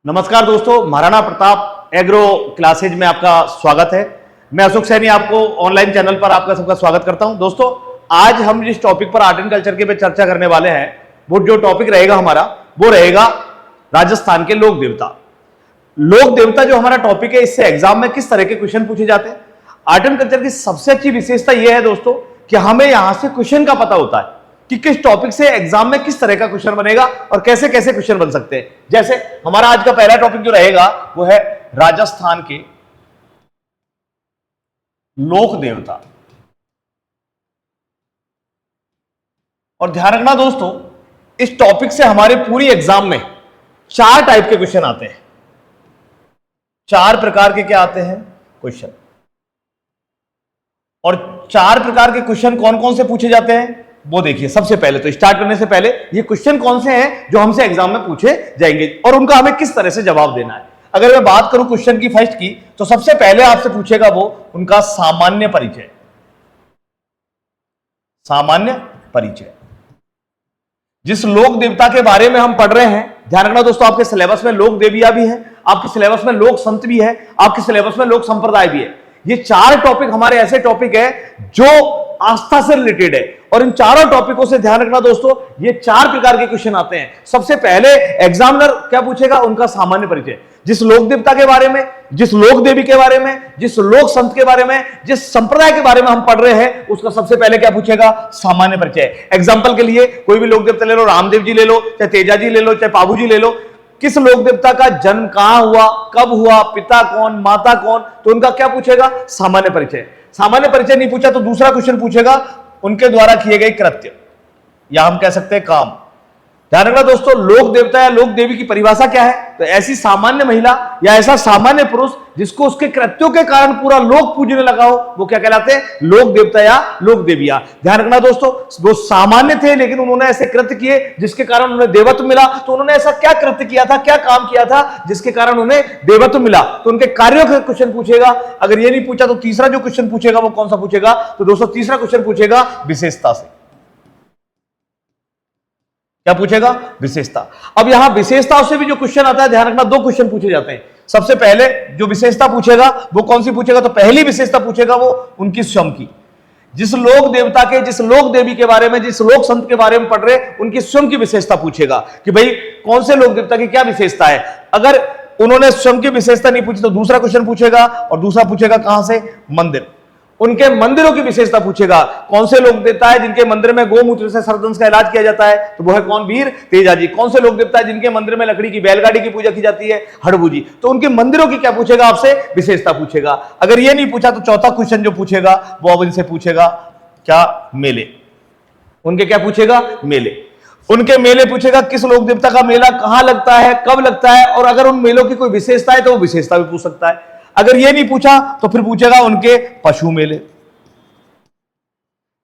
नमस्कार दोस्तों, Maharana Pratap agro classes में आपका स्वागत है। मैं अशोक सैनी आपको ऑनलाइन चैनल पर आपका सबका स्वागत करता हूं। दोस्तों, आज हम जिस टॉपिक पर आर्ट एंड कल्चर के पे चर्चा करने वाले हैं, वो जो टॉपिक रहेगा हमारा, वो रहेगा राजस्थान के लोक देवता। लोक देवता जो हमारा टॉपिक है, इससे एग्जाम में किस तरह के क्वेश्चन पूछे जाते हैं। आर्ट एंड कल्चर की सबसे अच्छी विशेषता यह है दोस्तों कि हमें यहां से क्वेश्चन का पता होता है कि किस टॉपिक से एग्जाम में किस तरह का क्वेश्चन बनेगा और कैसे कैसे क्वेश्चन बन सकते हैं। जैसे हमारा आज का पहला टॉपिक जो रहेगा वो है राजस्थान के लोक देवता। और ध्यान रखना दोस्तों, इस टॉपिक से हमारे पूरी एग्जाम में 4 टाइप के क्वेश्चन आते हैं। 4 प्रकार के क्या आते हैं क्वेश्चन, और 4 प्रकार के क्वेश्चन कौन कौन से पूछे जाते हैं वो देखिए। सबसे पहले तो स्टार्ट करने से पहले ये क्वेश्चन कौन से हैं जो हमसे एग्जाम में पूछे जाएंगे और उनका हमें किस तरह से जवाब देना है। अगर मैं बात करूं क्वेश्चन की फर्स्ट की, तो सबसे पहले आपसे पूछेगा वो उनका सामान्य परिचय। सामान्य परिचय, जिस लोक देवता के बारे में हम पढ़ रहे हैं, ध्यान रखना दोस्तों, आपके सिलेबस में लोक देविया भी है, आपके सिलेबस में लोक संत भी है, आपके सिलेबस में लोक संप्रदाय भी है। ये 4 टॉपिक हमारे ऐसे टॉपिक है जो आस्था से रिलेटेड है, और इन चारों टॉपिकों से ध्यान रखना दोस्तों, ये 4 प्रकार के क्वेश्चन आते हैं। सबसे पहले एग्जामिनर क्या पूछेगा, उनका सामान्य परिचय। जिस लोक देवता के बारे में, जिस लोक देवी के बारे में, जिस लोक संत के बारे में, जिस संप्रदाय के बारे में हम पढ़ रहे हैं, उसका सबसे पहले क्या पूछेगा, सामान्य परिचय। एग्जाम्पल के लिए कोई भी लोक देवता ले लो, रामदेव जी ले लो, चाहे तेजा जी ले लो, चाहे पाबू जी ले लो। किस लोक देवता का जन्म कहां हुआ, कब हुआ, पिता कौन, माता कौन, तो उनका क्या पूछेगा, सामान्य परिचय। सामान्य परिचय नहीं पूछा तो दूसरा क्वेश्चन पूछेगा उनके द्वारा किए गए कृत्य, या हम कह सकते हैं काम। ध्यान रखना दोस्तों, लोक देवता या लोक देवी की परिभाषा क्या है, तो ऐसी सामान्य महिला या ऐसा सामान्य पुरुष जिसको उसके कृत्यों के कारण पूरा लोक पूजने लगा हो, वो क्या कहलाते हैं, लोक देवता या लोक देविया। ध्यान रखना दोस्तों, वो सामान्य थे लेकिन उन्होंने ऐसे कृत्य किए जिसके कारण उन्हें देवत्व मिला। तो उन्होंने ऐसा क्या कृत्य किया था, क्या काम किया था जिसके कारण उन्हें देवत्व मिला, तो उनके कार्यों का क्वेश्चन पूछेगा। अगर ये नहीं पूछा तो तीसरा जो क्वेश्चन पूछेगा वो कौन सा पूछेगा, तो दोस्तों तीसरा क्वेश्चन पूछेगा विशेषता से। क्या पूछेगा, विशेषता। अब यहां विशेषताओं से भी जो क्वेश्चन आता है, ध्यान रखना 2 क्वेश्चन पूछे जाते हैं। सबसे पहले जो विशेषता पूछेगा वो कौन सी पूछेगा, तो पहली विशेषता पूछेगा वो उनकी स्वयं की। जिस लोक देवता के, जिस लोक देवी के बारे में, जिस लोक संत के बारे में पढ़ रहे, उनकी स्वयं की विशेषता पूछेगा कि भाई कौन से लोक देवता की क्या विशेषता है। अगर उन्होंने स्वयं की विशेषता नहीं पूछी तो दूसरा क्वेश्चन पूछेगा, और दूसरा पूछेगा कहां से, मंदिर। उनके मंदिरों की विशेषता पूछेगा। कौन से लोक देवता है जिनके मंदिर में गोमूत्र से सर्पदंश का इलाज किया जाता है, तो वो है कौन, वीर तेजा जी। कौन से लोक देवता है जिनके मंदिर में लकड़ी की बैलगाड़ी की पूजा की जाती है, हड़बू जी। तो उनके मंदिरों की क्या पूछेगा, आपसे विशेषता पूछेगा। अगर ये नहीं पूछा तो चौथा क्वेश्चन जो पूछेगा वो अब इनसे पूछेगा क्या, मेले। उनके क्या पूछेगा, मेले। उनके मेले पूछेगा, किस लोक देवता का मेला कहां लगता है, कब लगता है, और अगर उन मेलों की कोई विशेषता है तो वो विशेषता भी पूछ सकता है। अगर ये नहीं पूछा तो फिर पूछेगा उनके पशु मेले।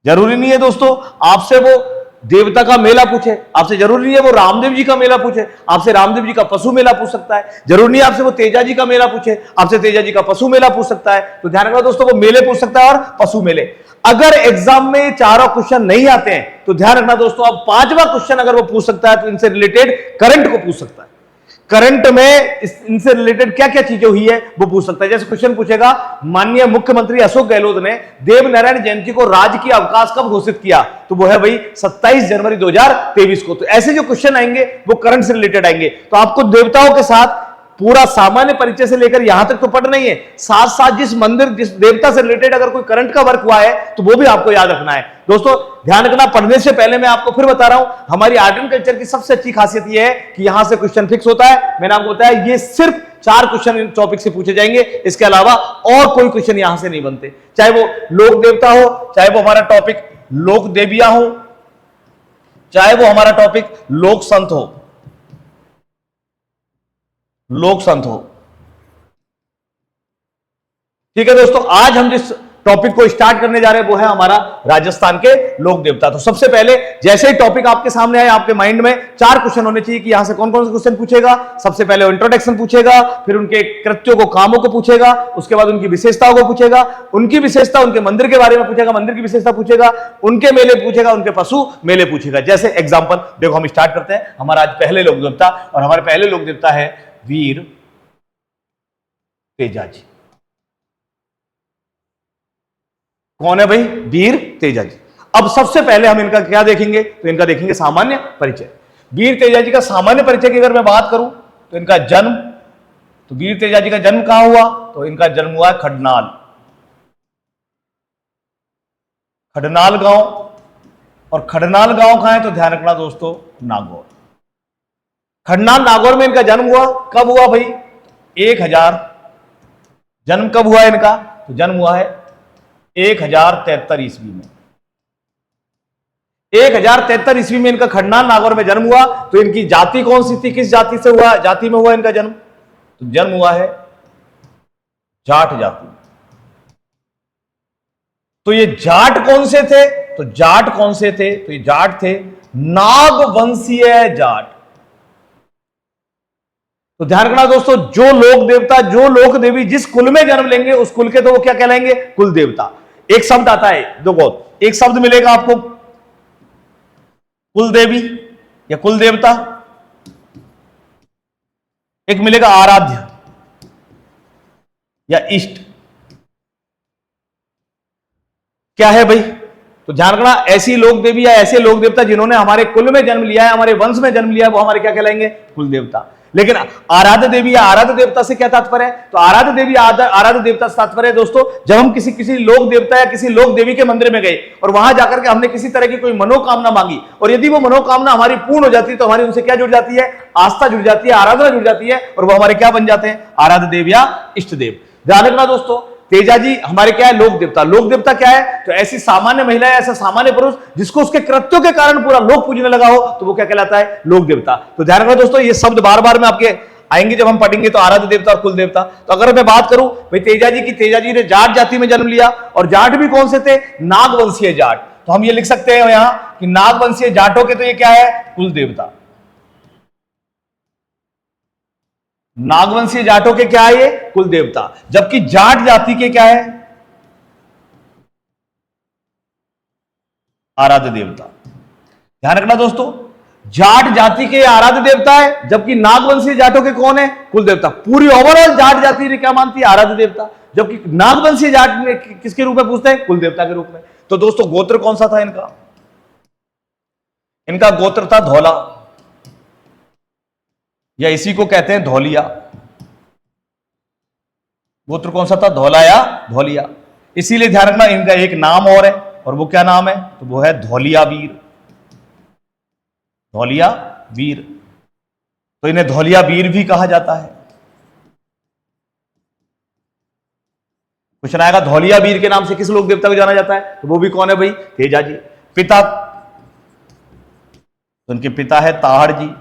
जरूरी नहीं है दोस्तों आपसे वो देवता का मेला पूछे, आपसे जरूरी नहीं है वो रामदेव जी का मेला पूछे, आपसे रामदेव जी का पशु मेला पूछ सकता है। जरूरी नहीं है आपसे वो तेजा जी का मेला पूछे, आपसे तेजा जी का पशु मेला पूछ सकता है। तो ध्यान रखना दोस्तों, वो मेले पूछ सकता है और पशु मेले। अगर एग्जाम में 4 क्वेश्चन नहीं आते हैं तो ध्यान रखना दोस्तों, अब 5वां क्वेश्चन अगर वो पूछ सकता है तो इनसे रिलेटेड करंट को पूछ सकता है। करंट में इनसे रिलेटेड क्या क्या चीजें हुई है वो पूछ सकता है। जैसे क्वेश्चन पूछेगा, माननीय मुख्यमंत्री अशोक गहलोत ने देवनारायण जयंती को राजकीय अवकाश कब घोषित किया, तो वो है भाई 27 जनवरी 2023 को। तो ऐसे जो क्वेश्चन आएंगे वो करंट से रिलेटेड आएंगे। तो आपको देवताओं के साथ पूरा सामान्य परिचय से लेकर यहां तक तो पढ़ना ही है, साथ साथ जिस मंदिर, जिस देवता से रिलेटेड अगर कोई करंट का वर्क हुआ है तो वो भी आपको याद रखना है। दोस्तों ध्यान रखना, पढ़ने से पहले मैं आपको फिर बता रहा हूं, हमारी आर्ट एंड कल्चर की सबसे अच्छी खासियत यह है कि यहां से क्वेश्चन फिक्स होता है। मैंने आपको बताया ये सिर्फ 4 क्वेश्चन इन टॉपिक से पूछे जाएंगे, इसके अलावा और कोई क्वेश्चन यहां से नहीं बनते। चाहे वो लोक देवता हो, चाहे वो हमारा टॉपिक लोक देविया हो, चाहे वो हमारा टॉपिक लोक संत हो, लोक संत हो। ठीक है दोस्तों, आज हम जिस टॉपिक को स्टार्ट करने जा रहे हैं वो है हमारा राजस्थान के लोक देवता। तो सबसे पहले जैसे ही टॉपिक आपके सामने आए, आपके माइंड में 4 क्वेश्चन होने चाहिए कि यहां से कौन कौन से क्वेश्चन पूछेगा। सबसे पहले इंट्रोडक्शन पूछेगा, फिर उनके कृत्यों को, कामों को पूछेगा, उसके बाद उनकी विशेषताओं को पूछेगा, उनकी विशेषता, उनके मंदिर के बारे में पूछेगा, मंदिर की विशेषता पूछेगा, उनके मेले पूछेगा, उनके पशु मेले पूछेगा। जैसे एग्जाम्पल देखो, हम स्टार्ट करते हैं। हमारा आज पहले लोक देवता, और हमारे पहले लोक देवता है वीर तेजाजी। कौन है भाई? वीर तेजाजी। अब सबसे पहले हम इनका क्या देखेंगे? तो इनका देखेंगे सामान्य परिचय। वीर तेजाजी का सामान्य परिचय की अगर मैं बात करूं तो इनका जन्म, तो वीर तेजाजी का जन्म कहां हुआ? तो इनका जन्म हुआ है खडनाल, खडनाल गांव। और खडनाल गांव कहां है? तो ध्यान रखना दोस्तों, नागौर। खडनाल नागौर में इनका जन्म हुआ। कब हुआ भाई? 1000। जन्म कब हुआ इनका? तो जन्म हुआ है 1073 ईस्वी में। 1073 ईस्वी में इनका खडनाल नागौर में जन्म हुआ। तो इनकी जाति कौन सी थी? किस जाति से हुआ, जाति में हुआ इनका जन्म? तो जन्म हुआ है जाट जाति। तो ये जाट कौन से थे? तो जाट कौन से थे? तो ये जाट थे नागवंशीय जाट। तो ध्यान रखना दोस्तों, जो लोक देवता, जो लोक देवी जिस कुल में जन्म लेंगे उस कुल के तो वो क्या कहलाएंगे? कुल देवता। एक शब्द आता है, देखो एक शब्द मिलेगा आपको, कुल देवी या कुल देवता। एक मिलेगा आराध्य या इष्ट। क्या है भाई? तो ध्यान रखना, ऐसी लोक देवी या ऐसे लोक देवता जिन्होंने हमारे कुल में जन्म लिया है, हमारे वंश में जन्म लिया है, वो हमारे क्या कहलाएंगे? कुल देवता। लेकिन आराध्य देवी या आराध्य देवता से क्या तात्पर्य है? तो आराध्य देवी आराध्य देवता से तात्पर्य है दोस्तों, जब हम किसी लोक देवता या किसी लोक देवी के मंदिर में गए और वहां जाकर के हमने किसी तरह की कोई मनोकामना मांगी और यदि वो मनोकामना हमारी पूर्ण हो जाती है तो हमारी उनसे क्या जुड़ जाती है? आस्था जुड़ जाती है, आराधना जुड़ जाती है और वो हमारे क्या बन जाते हैं? आराध्य देव या इष्ट देव। ध्यान रखना दोस्तों, तेजाजी हमारे क्या है? लोक देवता। लोक देवता क्या है? तो ऐसी सामान्य महिला या ऐसा सामान्य पुरुष जिसको उसके कृत्यों के कारण पूरा लोक पूजने लगा हो, तो वो क्या कहलाता है? लोक देवता। तो ध्यान रखना दोस्तों, ये शब्द बार बार में आपके आएंगे जब हम पढ़ेंगे, तो आराध्य देवता और कुल देवता। तो अगर मैं बात करूं भाई तेजाजी की, तेजाजी ने जाट जाति में जन्म लिया और जाट भी कौन से थे? नागवंशीय जाट। तो हम ये लिख सकते हैं यहां कि नागवंशीय जाटों के तो ये क्या है? कुल देवता। नागवंशीय जाटों के क्या है? ये कुल देवता। जबकि जाट जाति के क्या है? आराध्य देवता। ध्यान रखना दोस्तों, जाट जाति के आराध्य देवता है, जबकि नागवंशीय जाटों के कौन है? कुल देवता। पूरी ओवरऑल जाट जाति ने क्या मानती है? आराध्य देवता। जबकि नागवंशीय जाट में किसके रूप में पूछते हैं? कुल देवता के रूप में। तो दोस्तों गोत्र कौन सा था इनका? इनका गोत्र था धौला, या इसी को कहते हैं धौलिया। गोत्र कौन सा था? धौला या धौलिया। इसीलिए ध्यान रखना, इनका एक नाम और है, और वो क्या नाम है? तो वो है धौलिया वीर। धौलिया वीर। तो इन्हें धौलिया वीर भी कहा जाता है। क्वेश्चन आएगा, धौलिया वीर के नाम से किस लोक देवता को जाना जाता है? तो वो भी कौन है भाई? तेजाजी। पिता, तो उनके पिता है ताहड़ जी।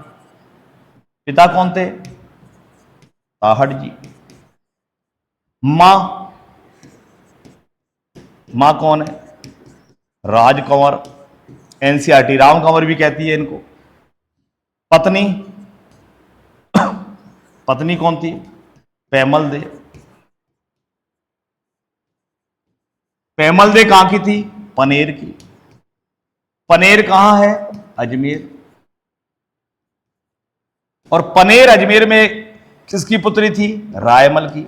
पिता कौन थे? ताहड़ जी। मां, मां कौन है? राजकंवर। एनसीईआरटी राम कंवर भी कहती है इनको। पत्नी, पत्नी कौन थी? पैमल दे। पैमल दे कहां की थी? पनेर की। पनेर कहां है? अजमेर। और पनेर अजमेर में किसकी पुत्री थी? रायमल की।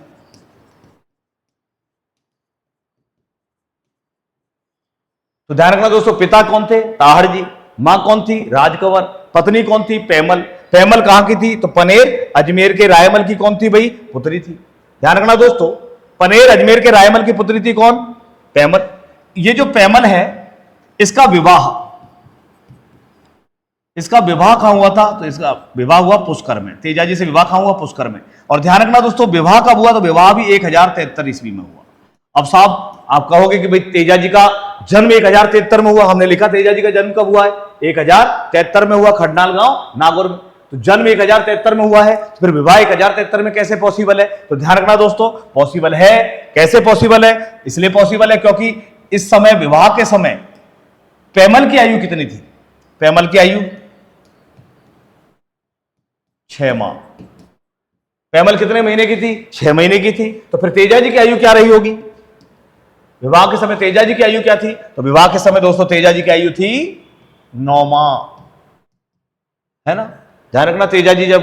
तो ध्यान रखना दोस्तों, पिता कौन थे? ताहड़ जी। मां कौन थी? राजकंवर। पत्नी कौन थी? पैमल। पैमल कहां की थी? तो पनेर अजमेर के रायमल की कौन थी भाई? पुत्री थी। ध्यान रखना दोस्तों, पनेर अजमेर के रायमल की पुत्री थी कौन? पैमल। ये जो पैमल है, इसका विवाह कहां हुआ था? तो इसका विवाह हुआ पुष्कर में। तेजाजी से विवाह कहां हुआ? पुष्कर में। और ध्यान रखना दोस्तों, विवाह कब हुआ? तो विवाह भी 1073 ईस्वी में हुआ। अब साहब आप कहोगे कि भाई तेजाजी का जन्म 1073 में हुआ, हमने लिखा तेजाजी का जन्म कब हुआ है? 1073 में हुआ, खडनाल गांव नागौर में। तो जन्म 1073 में हुआ है, तो फिर विवाह 1073 में कैसे पॉसिबल है? तो ध्यान रखना दोस्तों, पॉसिबल है। कैसे पॉसिबल है? इसलिए पॉसिबल है क्योंकि इस समय, विवाह के समय, पैमल की आयु कितनी थी? पैमल की आयु 6 माह। पैमल कितने महीने की थी? 6 महीने की थी। तो फिर तेजाजी की आयु क्या रही होगी? विवाह के समय तेजाजी की आयु क्या थी? तो विवाह के समय दोस्तों तेजाजी की आयु थी 9 माह, है ना। ध्यान रखना, तेजाजी जब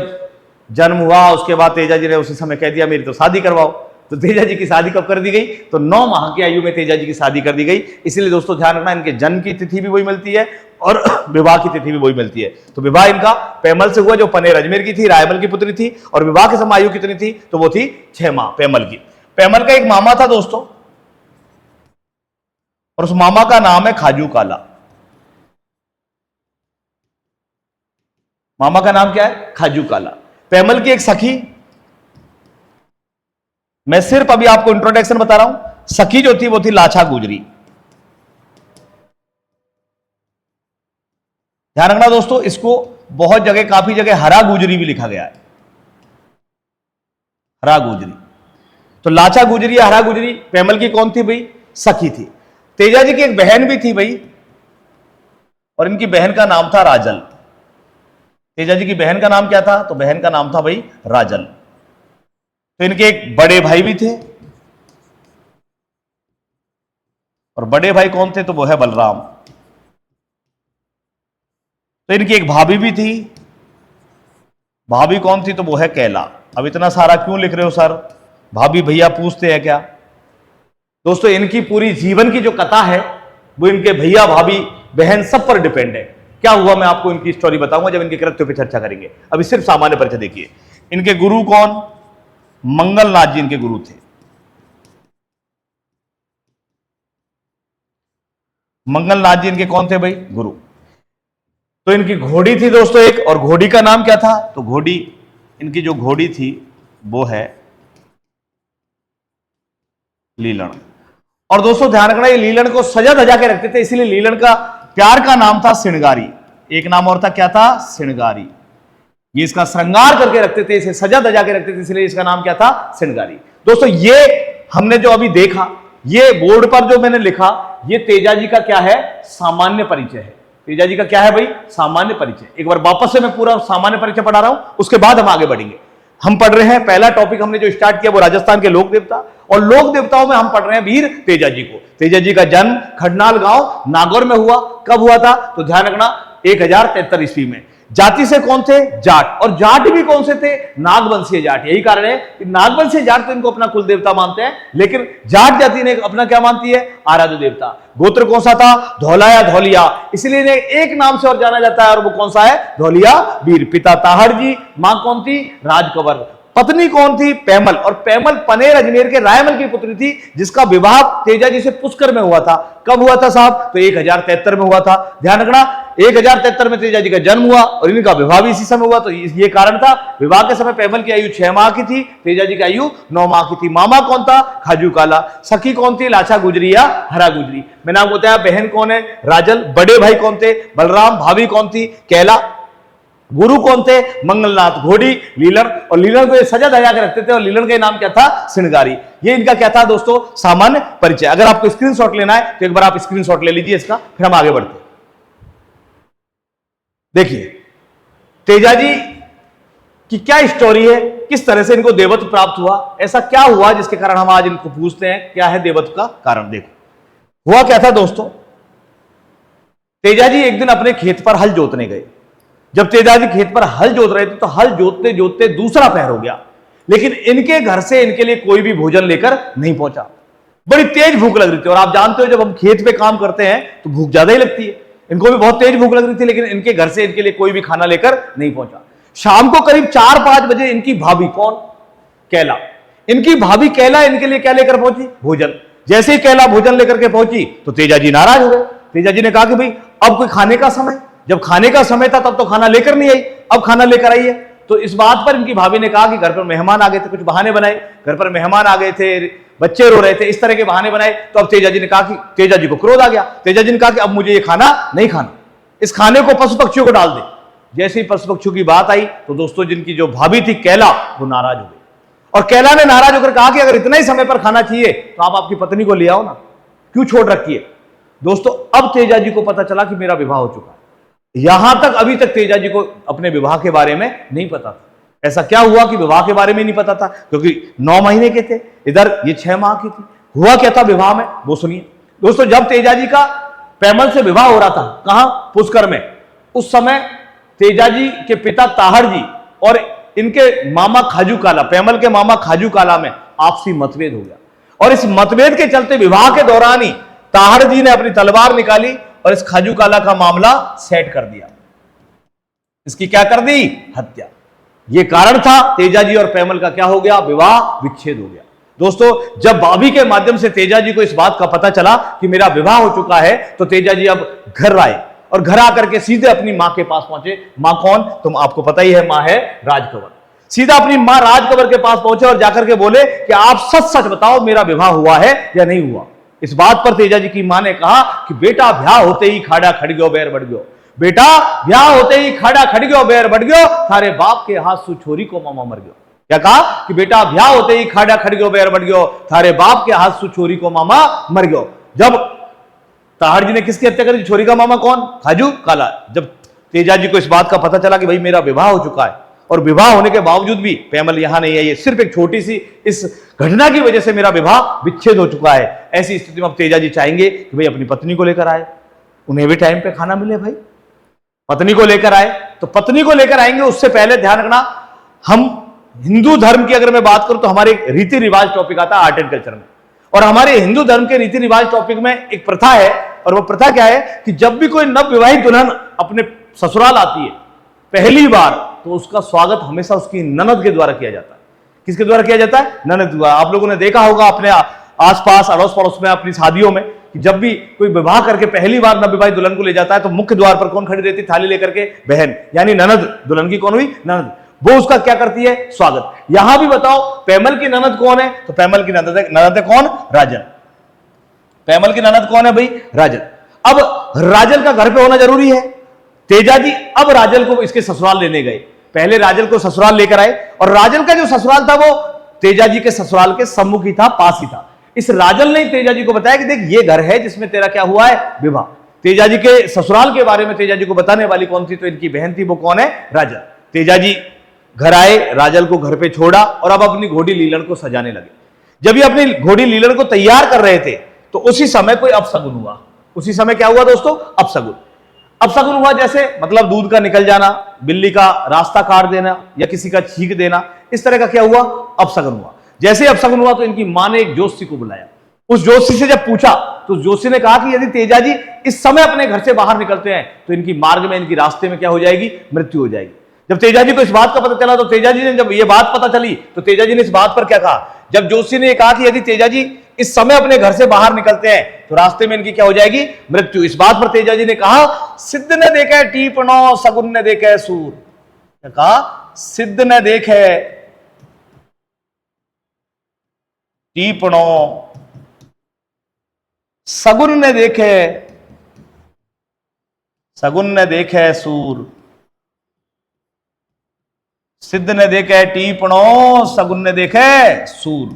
जन्म हुआ, उसके बाद तेजा जी ने उसी समय कह दिया मेरी तो शादी करवाओ। तो तेजा जी की शादी कब कर दी गई? तो 9 माह की आयु में तेजा जी की शादी कर दी गई। इसलिए दोस्तों ध्यान रखना, इनके जन्म की तिथि भी वही मिलती है और विवाह की तिथि भी वही मिलती है। तो विवाह इनका पैमल से हुआ, जो पनेर अजमेर की थी, रायमल की पुत्री थी, और विवाह के समय आयु कितनी थी? तो वो थी 6 माह पैमल की। पैमल का एक मामा था दोस्तों, और उस मामा का नाम है खाजू काला। मामा का नाम क्या है? खाजू काला। पैमल की एक सखी, मैं सिर्फ अभी आपको इंट्रोडक्शन बता रहा हूं। सखी जो थी वो थी लाछा गुजरी। ध्यान रखना दोस्तों, इसको बहुत जगह, काफी जगह हरा गुजरी भी लिखा गया है, हरा गुजरी। तो लाछा गुजरी या हरा गुजरी पैमल की कौन थी भाई? सखी थी। तेजा जी की एक बहन भी थी भाई, और इनकी बहन का नाम था राजल। तेजा जी की बहन का नाम क्या था? तो बहन का नाम था भाई राजल। तो इनके एक बड़े भाई भी थे, और बड़े भाई कौन थे? तो वो है बलराम। तो इनकी एक भाभी भी थी, भाभी कौन थी? तो वो है कैला। अब इतना सारा क्यों लिख रहे हो सर? भाभी भैया पूछते हैं क्या? दोस्तों इनकी पूरी जीवन की जो कथा है वो इनके भैया, भाभी, बहन सब पर डिपेंड है। क्या हुआ मैं आपको इनकी स्टोरी बताऊंगा जब इनके कृत्यों पर चर्चा करेंगे। अभी सिर्फ सामान्य परिचय देखिए। इनके गुरु कौन? मंगलनाथ जी इनके गुरु थे। मंगलनाथ जी इनके कौन थे भाई? गुरु। तो इनकी घोड़ी थी दोस्तों एक, और घोड़ी का नाम क्या था? तो घोड़ी, इनकी जो घोड़ी थी वो है लीलन। और दोस्तों ध्यान रखना, ये लीलन को सजा धजा के रखते थे, इसीलिए लीलन का प्यार का नाम था सिणगारी। एक नाम और था, क्या था? सिणगारी। ये इसका श्रृंगार करके रखते थे, इसे सजा धजा के रखते थे, इसलिए इसका नाम क्या था? सिणगारी। दोस्तों ये हमने जो अभी देखा, ये बोर्ड पर जो मैंने लिखा, ये तेजा जी का क्या है? सामान्य परिचय है। तेजा जी का क्या है भाई? सामान्य परिचय। एक बार वापस से मैं पूरा सामान्य परिचय पढ़ा रहा हूं, उसके बाद हम आगे बढ़ेंगे। हम पढ़ रहे हैं, पहला टॉपिक हमने जो स्टार्ट किया वो राजस्थान के लोक देवता, और लोक देवताओं में हम पढ़ रहे हैं वीर तेजा जी को। तेजा जी का जन्म खडनाल गांव नागौर में हुआ। कब हुआ था? तो ध्यान रखना 1073 ईस्वी में। जाति से कौन थे? जाट। और जाट भी कौन से थे? नागवंशीय जाट। यही कारण है कि नागवंशीय जाट तो इनको अपना कुल देवता मानते हैं, लेकिन जाट जाति ने अपना क्या मानती है? आराध्य देवता। गोत्र कौन सा था? धौला या धौलिया। इसलिए इन्हें एक नाम से और जाना जाता है, और वो कौन सा है? धौलिया वीर। पिता ताहड़ जी, मां कौन थी? राजकंवर। पत्नी कौन थी? पैमल। और पैमल पनेर अजमेर के रायमल की पुत्री थी, जिसका विवाह तेजा जी से पुष्कर में हुआ था। कब हुआ था साहब? तो 1073 में हुआ था। ध्यान रखना, 1073 में तेजा जी का जन्म हुआ और इनका विवाह भी इसी समय हुआ। तो ये कारण था। विवाह के समय पैमल की आयु 6 माह की थी, तेजा जी की आयु 9 माह की थी। मामा कौन था? खाजू काला। सखी कौन थी? लाछा गुजरी या हरा गुजरी। मैंने आपको बताया बहन कौन है? राजल। बड़े भाई कौन थे? बलराम। भाभी कौन थी? कैला। गुरु कौन थे? मंगलनाथ। घोड़ी लीलन, और लीलन को सजा धजा के रखते थे, और लीलन का नाम क्या था? सिणगारी। ये इनका क्या था दोस्तों? सामान्य परिचय। अगर आपको स्क्रीनशॉट लेना है तो एक बार आप स्क्रीनशॉट ले लीजिए इसका, फिर हम आगे बढ़ते हैं। देखिए तेजा जी की क्या स्टोरी है, किस तरह से इनको देवत्व प्राप्त हुआ, ऐसा क्या हुआ जिसके कारण हम आज इनको पूछते हैं क्या है देवत्व का कारण। देखो हुआ क्या था दोस्तों। तेजा जी एक दिन अपने खेत पर हल जोतने गए। जब तेजा जी खेत पर हल जोत रहे थे तो हल जोतते जोतते दूसरा पहर हो गया, लेकिन इनके घर से इनके लिए कोई भी भोजन लेकर नहीं पहुंचा। बड़ी तेज भूख लग रही थी, और आप जानते हो जब हम खेत पे काम करते हैं तो भूख ज्यादा ही लगती है। इनको भी बहुत तेज भूख लग रही थी, लेकिन इनके घर से इनके लिए कोई भी खाना लेकर नहीं पहुंचा। शाम को करीब 4-5 बजे इनकी भाभी कौन? कैला। इनकी भाभी कैला इनके लिए क्या लेकर पहुंची? भोजन। जैसे ही कैला भोजन लेकर के पहुंची तो तेजा जी नाराज हो गए। तेजा जी ने कहा कि भाई अब कोई खाने का समय, जब खाने का समय था तब तो खाना लेकर नहीं आई, अब खाना लेकर आई है। तो इस बात पर इनकी भाभी ने कहा कि घर पर मेहमान आ गए थे, कुछ बहाने बनाए, घर पर मेहमान आ गए थे, बच्चे रो रहे थे, इस तरह के बहाने बनाए। तो अब तेजा जी ने कहा कि तेजा जी को क्रोध आ गया। तेजा जी ने कहा कि अब मुझे ये खाना नहीं खाना, इस खाने को पशु पक्षियों को डाल दे। जैसे ही पशु पक्षियों की बात आई तो दोस्तों जिनकी जो भाभी थी कैला, वो नाराज हो गई, और कैला ने नाराज होकर कहा कि अगर इतना ही समय पर खाना चाहिए तो आप आपकी पत्नी को ले आओ ना, क्यों छोड़ रखी है। दोस्तों अब तेजा जी को पता चला कि मेरा विवाह हो चुका है। यहां तक अभी तक तेजा जी को अपने विवाह के बारे में नहीं पता था। ऐसा क्या हुआ कि विवाह के बारे में नहीं पता था? क्योंकि 9 महीने के थे, इधर ये 6 माह की थी। हुआ क्या था विवाह में वो सुनिए दोस्तों। जब तेजा जी का पैमल से विवाह हो रहा था, कहां? पुष्कर में। उस समय तेजा जी के पिता ताहड़ जी और इनके मामा खाजू काला, पैमल के मामा खाजू काला में आपसी मतभेद हो गया, और इस मतभेद के चलते विवाह के दौरान ही ताहड़ जी ने अपनी तलवार निकाली और इस खाजू काला का मामला सेट कर दिया। इसकी क्या कर दी? हत्या। यह कारण था तेजाजी और पैमल का क्या हो गया? विवाह विच्छेद हो गया। दोस्तों, जब भाभी के माध्यम से तेजाजी को इस बात का पता चला कि मेरा विवाह हो चुका है, तो तेजाजी अब घर आए और घर आकर के सीधे अपनी मां के पास पहुंचे। मां कौन? तुम आपको पता ही है, मां है राजकंवर। सीधा अपनी मां राजकंवर के पास पहुंचे और जाकर के बोले कि आप सच सच बताओ, मेरा विवाह हुआ है या नहीं हुआ। इस बात पर तेजाजी की मां ने कहा कि बेटा, ब्याह होते ही खाड़ा खड़ गयो, बैर बढ़ गयो। बेटा, ब्याह होते ही खाड़ा खड़ गयो, बैर बढ़ गयो, थारे बाप के हाथ सु छोरी को मामा मर गयो। क्या कहा? कि बेटा, ब्याह होते ही खाड़ा खड़ गयो, बैर बढ़ गयो, थारे बाप के हाथ सु छोरी को मामा मर गयो। जब ताहड़ जी ने किसकी हत्या करी? छोरी का मामा कौन? खाजू काला। जब तेजाजी को इस बात का पता चला कि भाई मेरा विवाह हो चुका है, और विवाह होने के बावजूद भी पैमल यहां नहीं है, ये सिर्फ एक छोटी सी इस घटना की वजह से मेरा विवाह विच्छेद हो चुका है, ऐसी स्थिति में अब तेजाजी चाहेंगे कि भाई अपनी पत्नी को लेकर आए, उन्हें भी टाइम पे खाना मिले। भाई पत्नी को लेकर आए, तो पत्नी को लेकर आएंगे, उससे पहले ध्यान रखना, हम हिंदू धर्म की अगर मैं बात करूं तो हमारे रीति रिवाज टॉपिक आता है आर्ट एंड कल्चर में, और हमारे हिंदू धर्म के रीति रिवाज टॉपिक में एक प्रथा है, और वो प्रथा क्या है कि जब भी कोई नव विवाहित दुल्हन अपने ससुराल आती है पहली बार, तो उसका स्वागत हमेशा उसकी ननद के द्वारा किया जाता है। किसके द्वारा किया जाता है? ननद द्वारा। आप लोगों ने देखा होगा अपने आसपास अड़ोस पड़ोस में, अपनी शादियों में, कि जब भी कोई विवाह करके पहली बार नव विवाहित दुल्हन को ले जाता है, तो मुख्य द्वार पर कौन खड़ी रहती? थाली लेकर के बहन, यानी ननद। दुल्हन की कौन हुई? ननद। वो उसका क्या करती है? स्वागत। यहां भी बताओ पैमल की ननद कौन है? तो पैमल की ननद है कौन? राजन। पैमल की ननद कौन है भाई? राजन। अब राजन का घर पे होना जरूरी है। तेजाजी अब राजन को इसके ससुराल लेने गए। पहले राजन को ससुराल लेकर आए, और राजन का जो ससुराल था वो तेजाजी के ससुराल के सम्मुख ही था, पास ही था। इस राजन ने तेजाजी को बताया कि देख, ये घर है जिसमें तेरा क्या हुआ है? विवाह। तेजाजी के ससुराल के बारे में तेजाजी को बताने वाली कौन थी? तो इनकी बहन थी। वो कौन है? राजन। तेजाजी घर आए, राजन को घर पे छोड़ा, और अब अपनी घोड़ी लीलन को सजाने लगे। जब ये अपनी घोड़ी लीलन को तैयार कर रहे थे, तो उसी समय कोई अपशगुन हुआ। उसी समय क्या हुआ दोस्तों? अपशगुन। अपशगुन हुआ जैसे, मतलब दूध का निकल जाना, बिल्ली का रास्ता काट देना, या किसी का छींक देना, इस तरह का क्या हुआ? अपशगुन हुआ। जैसे अपशगुन हुआ तो इनकी मां ने एक ज्योतिषी को बुलाया। उस ज्योतिषी से जब पूछा, तो ज्योतिषी ने कहा कि यदि तेजाजी इस समय अपने घर से बाहर निकलते हैं, तो इनकी मार्ग में, इनकी रास्ते में क्या हो जाएगी? मृत्यु हो जाएगी। जब तेजाजी को इस बात का पता चला, तो तेजाजी ने, जब ये बात पता चली, तो तेजाजी ने इस बात पर क्या कहा? जब ज्योतिषी ने कहा कि यदि तेजाजी इस समय अपने घर से बाहर निकलते हैं, तो रास्ते में इनकी क्या हो जाएगी? मृत्यु। इस बात पर तेजाजी ने कहा, सिद्ध ने देखे टीपणो, सगुन ने देखे सूर। क्या कहा? सिद्ध ने देखे टीपणो, सगुन ने देखे, सगुन ने देखे सूर। सिद्ध ने देखे टीपणो, सगुन ने देखे सूर।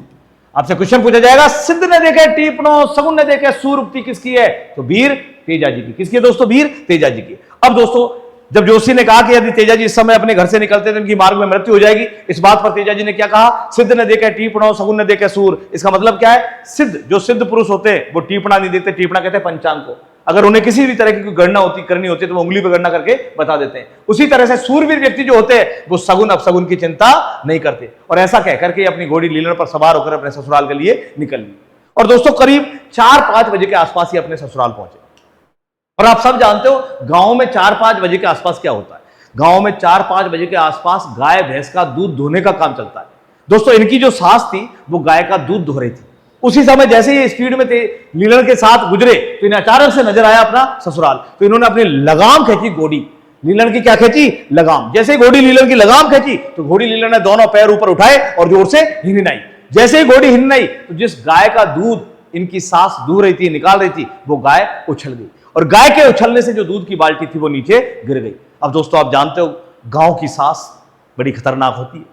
आपसे क्वेश्चन पूछा जाएगा, सिद्ध ने देखे टीपणो, सगुन ने देखे सूर, उक्ति किसकी है? तो वीर तेजाजी की। किसकी है दोस्तों? वीर तेजाजी की। अब दोस्तों, जब जोशी ने कहा कि यदि तेजाजी इस समय अपने घर से निकलते तो इनकी मार्ग में मृत्यु हो जाएगी, इस बात पर तेजाजी ने क्या कहा? सिद्ध ने देखे टीपणो, सगुन ने देखे सूर। इसका मतलब क्या है? सिद्ध, जो सिद्ध पुरुष होते हैं वो टीपणा नहीं देते। टीपणा कहते हैं पंचांग को। अगर उन्हें किसी भी तरह की कोई गणना करनी होती है, तो वो उंगली पर गणना करके बता देते हैं। उसी तरह से सूरवीर व्यक्ति जो होते हैं, वो सगुन अपसगुन की चिंता नहीं करते। और ऐसा कह करके अपनी घोड़ी लीलन पर सवार होकर अपने ससुराल के लिए निकल ली। और दोस्तों, करीब 4-5 बजे के आसपास ही अपने ससुराल पहुंचे। और आप सब जानते हो, गांव में 4-5 बजे के आसपास क्या होता है? गांव में 4-5 बजे के आसपास गाय भैंस का दूध धोने का काम चलता है। दोस्तों, इनकी जो सास थी, वो गाय का दूध धो रही थी। उसी समय जैसे ही स्पीड में थे, लीलन के साथ गुजरे, तो इन्हें अचानक से नजर आया अपना ससुराल। तो इन्होंने अपनी लगाम खींची, घोड़ी लीलन की क्या खींची? लगाम। जैसे ही घोड़ी लीलन की लगाम खींची, तो घोड़ी लीलन ने दोनों पैर ऊपर उठाए और जोर से हिननाई। जैसे ही घोड़ी हिननाई, तो जिस गाय का दूध इनकी सास दूह रही थी, निकाल रही थी, वो गाय उछल गई, और गाय के उछलने से जो दूध की बाल्टी थी वो नीचे गिर गई। अब दोस्तों, आप जानते हो, गांव की सास बड़ी खतरनाक होती है।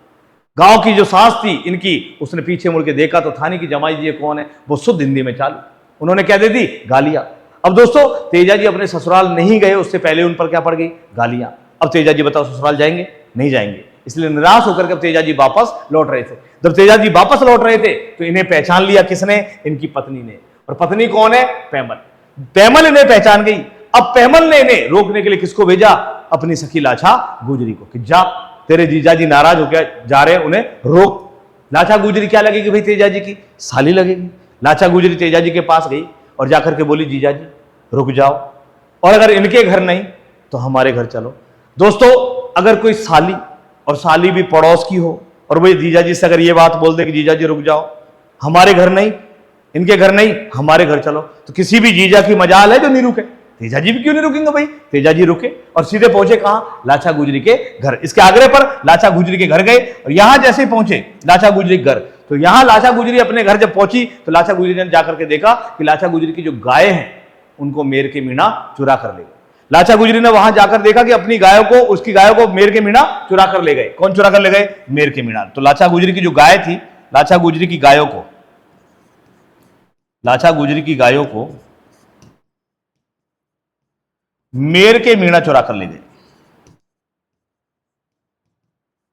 गांव की जो सास थी इनकी, उसने पीछे मुड़ के देखा तो थाने की जमाई जी ये कौन है? वो शुद्ध हिंदी में चालू। उन्होंने क्या दे दी? गालियां। अब दोस्तों, तेजाजी अपने ससुराल नहीं गए, उससे पहले उन पर क्या पड़ गई? गालियां। अब तेजाजी बताओ ससुराल जाएंगे? नहीं जाएंगे। इसलिए निराश होकर के तेजाजी वापस लौट रहे थे। जब तेजाजी वापस लौट रहे थे, तो इन्हें पहचान लिया किसने? इनकी पत्नी ने। और पत्नी कौन है? पैमल। पैमल इन्हें पहचान गई। अब पैमल ने इन्हें रोकने के लिए किसको भेजा? अपनी सखी लाछा गुजरी को, कि जा तेरे जीजाजी नाराज होकर जा रहे हैं, उन्हें रोक। लाचा गुजरी क्या लगेगी भाई, तेजाजी की साली लगेगी। लाचा गुजरी तेजाजी के पास गई और जाकर के बोली, जीजाजी रुक जाओ, और अगर इनके घर नहीं तो हमारे घर चलो। दोस्तों, अगर कोई साली, और साली भी पड़ोस की हो, और वही जीजाजी से अगर ये बात बोल दे कि जीजाजी रुक जाओ, हमारे घर नहीं, इनके घर नहीं, हमारे घर चलो, तो किसी भी जीजा की मजाल है जो नहीं रुके। तेजाजी भी क्यों नहीं रुकेंगे भाई, तेजाजी रुके और सीधे पहुंचे कहां, लाचा गुजरी के घर। इसके आग्रह पर लाचा गुजरी के घर गए, और यहां जैसे ही पहुंचे लाचा गुजरी के घर, तो यहां लाचा गुजरी अपने घर जब पहुंची तो लाचा गुजरी ने जाकर के देखा कि लाचा गुजरी की जो गाय हैं उनको मेर के मीणा चुरा कर ले गए। लाचा गुजरी ने वहां जाकर देखा कि अपनी गायों को, उसकी गायों को मेर के मीणा चुरा कर ले गए। कौन चुरा कर ले गए, मेर के मीणा। तो लाचा गुजरी की जो गाय थी, लाचा गुजरी की गायों को, लाचा गुजरी की गायों को मेर के मीणा चुरा कर ले गए।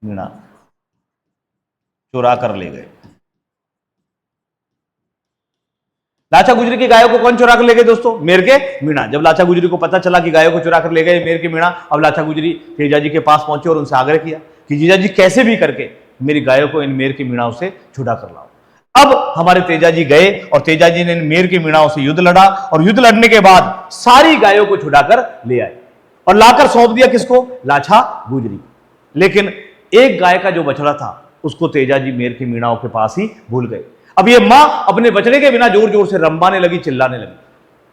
मीणा चुरा कर ले गए। लाचा गुजरी की गायों को कौन चुरा कर ले गए दोस्तों, मेर के मीणा। जब लाचा गुजरी को पता चला कि गायों को चुरा कर ले गए मेर के मीणा, अब लाचा गुजरी तेजाजी के पास पहुंचे और उनसे आग्रह किया कि जीजाजी कैसे भी करके मेरी गायों को इन मेर के मीणाओं से छुड़ा कर लाओ। अब हमारे तेजाजी गए और तेजाजी ने मेर के मीणाओं से युद्ध लड़ा, और युद्ध लड़ने के बाद सारी गायों को छुड़ाकर ले आए और लाकर सौंप दिया किसको, लाचा गुजरी। लेकिन एक गाय का जो बछड़ा था उसको तेजाजी मेर के मीणाओं के पास ही भूल गए। अब ये मां अपने बछड़े के बिना जोर जोर से रंबाने लगी, चिल्लाने लगी।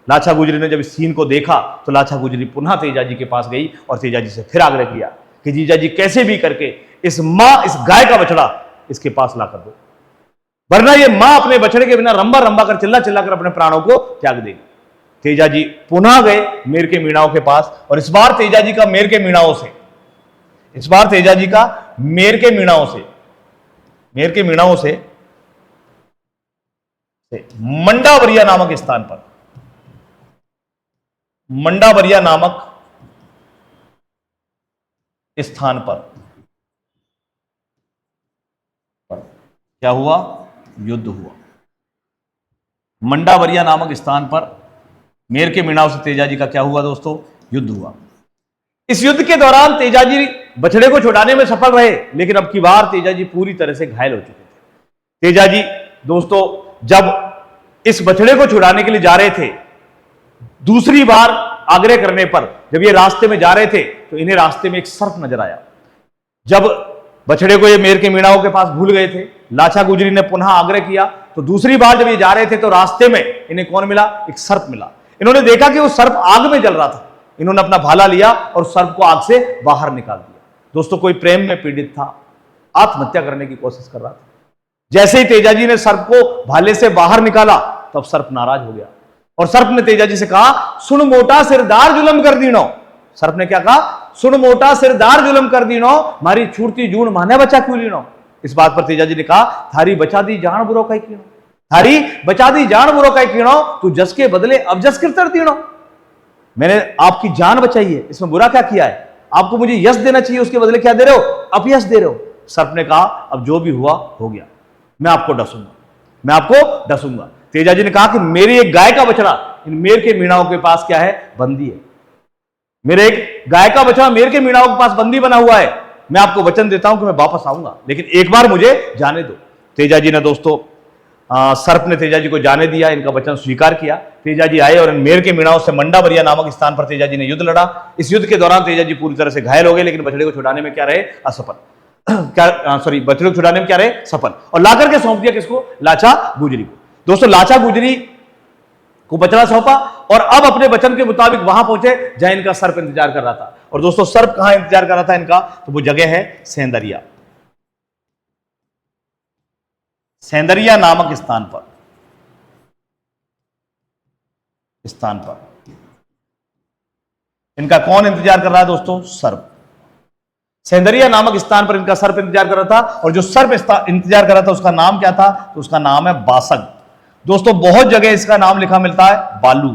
लाचा गुजरी ने जब इस सीन को देखा तो लाचा गुजरी पुनः तेजाजी के पास गई और तेजाजी से फिर आग्रह किया कि जीजाजी कैसे भी करके इस गाय का बछड़ा इसके पास ला कर दो, वरना ये मां अपने बछड़े के बिना रंबा रंबा कर, चिल्ला चिल्ला कर अपने प्राणों को त्याग देगी। तेजाजी पुनः गए मेर के मीणाओं के पास, और इस बार तेजाजी का मेर के मीणाओं से, इस बार तेजाजी का मेर के मीणाओं से, मेर के मीणाओं से मंडावरिया नामक स्थान पर, मंडावरिया नामक स्थान पर क्या हुआ, युद्ध हुआ। मंडावरिया नामक स्थान पर मेर के मीणाओं से तेजाजी का क्या हुआ दोस्तों, युद्ध हुआ। इस युद्ध के दौरान तेजाजी बछड़े को छुड़ाने में सफल रहे, लेकिन अब की बार तेजाजी पूरी तरह से घायल हो चुके थे। तेजाजी दोस्तों जब इस बछड़े को छुड़ाने के लिए जा रहे थे, दूसरी बार आग्रह करने पर जब ये रास्ते में जा रहे थे तो इन्हें रास्ते में एक सर्प नजर आया। जब बछड़े को ये मेर के मीणाओं के पास भूल गए थे, लाचा गुजरी ने पुनः आग्रह किया, तो दूसरी बार जब ये जा रहे थे तो रास्ते में इन्हें कौन मिला, एक सर्प मिला। इन्होंने देखा कि वो सर्प आग में जल रहा था। इन्होंने अपना भाला लिया और सर्प को आग से बाहर निकाल दिया। दोस्तों, कोई प्रेम में पीड़ित था, आत्महत्या करने की कोशिश कर रहा था। जैसे ही तेजाजी ने सर्प को भाले से बाहर निकाला तब सर्प नाराज हो गया, और सर्प ने तेजाजी से कहा, सुन मोटा सिरदार जुलम कर दीनो। सर्प ने क्या कहा, सुन मोटा सिरदार जुलम कर दीनो, मारी छूटती जून माने बचा क्यों लीनो। इस बात पर तेजाजी ने कहा, थारी बचा दी जान बुरो कई कीनो, थारी बचा दी जान बुरो कई कीनो, तू जस के बदले अब जस किरतर दीनो। मैंने आपकी जान बचाई है, इसमें बुरा क्या किया है, आपको मुझे यश देना चाहिए, उसके बदले क्या दे रहे हो, अपयश दे रहे हो। सर्प ने कहा, अब जो भी हुआ हो गया, मैं आपको डसूंगा, मैं आपको डसूंगा। तेजाजी ने कहा कि मेरी एक गाय का बछड़ा इन मेर के मीणाओं के पास क्या है, बंदी है। मेरे एक गाय का बछड़ा मेर के मीणाओं के पास बंदी बना हुआ है। मैं आपको वचन देता हूं कि मैं वापस आऊंगा, लेकिन एक बार मुझे जाने दो। तेजाजी ने दोस्तों, सर्प ने तेजाजी को जाने दिया, इनका वचन स्वीकार किया। तेजाजी आए और इन मेर के मीणाओं से मंडावरिया नामक स्थान पर तेजाजी ने युद्ध लड़ा। इस युद्ध के दौरान तेजाजी पूरी तरह से घायल हो गए, लेकिन बछड़े को छुड़ाने में क्या रहे, असफल। बछड़े को छुड़ाने में क्या रहे, सफल, और लाकर के सौंप दिया किसको, लाचा गुजरी को। दोस्तों, लाचा गुजरी को बछड़ा सौंपा और अब अपने वचन के मुताबिक वहां पहुंचे जहां इनका सर्प इंतजार कर रहा था। और दोस्तों, सर्प कहां इंतजार कर रहा था इनका, तो वो जगह है सेंदरिया। सेंदरिया नामक स्थान पर इनका कौन इंतजार कर रहा है दोस्तों, सर्प। सेंदरिया नामक स्थान पर इनका सर्प इंतजार कर रहा था, और जो सर्प इंतजार कर रहा था उसका नाम क्या था, तो उसका नाम है बासग। दोस्तों, बहुत जगह इसका नाम लिखा मिलता है बालू,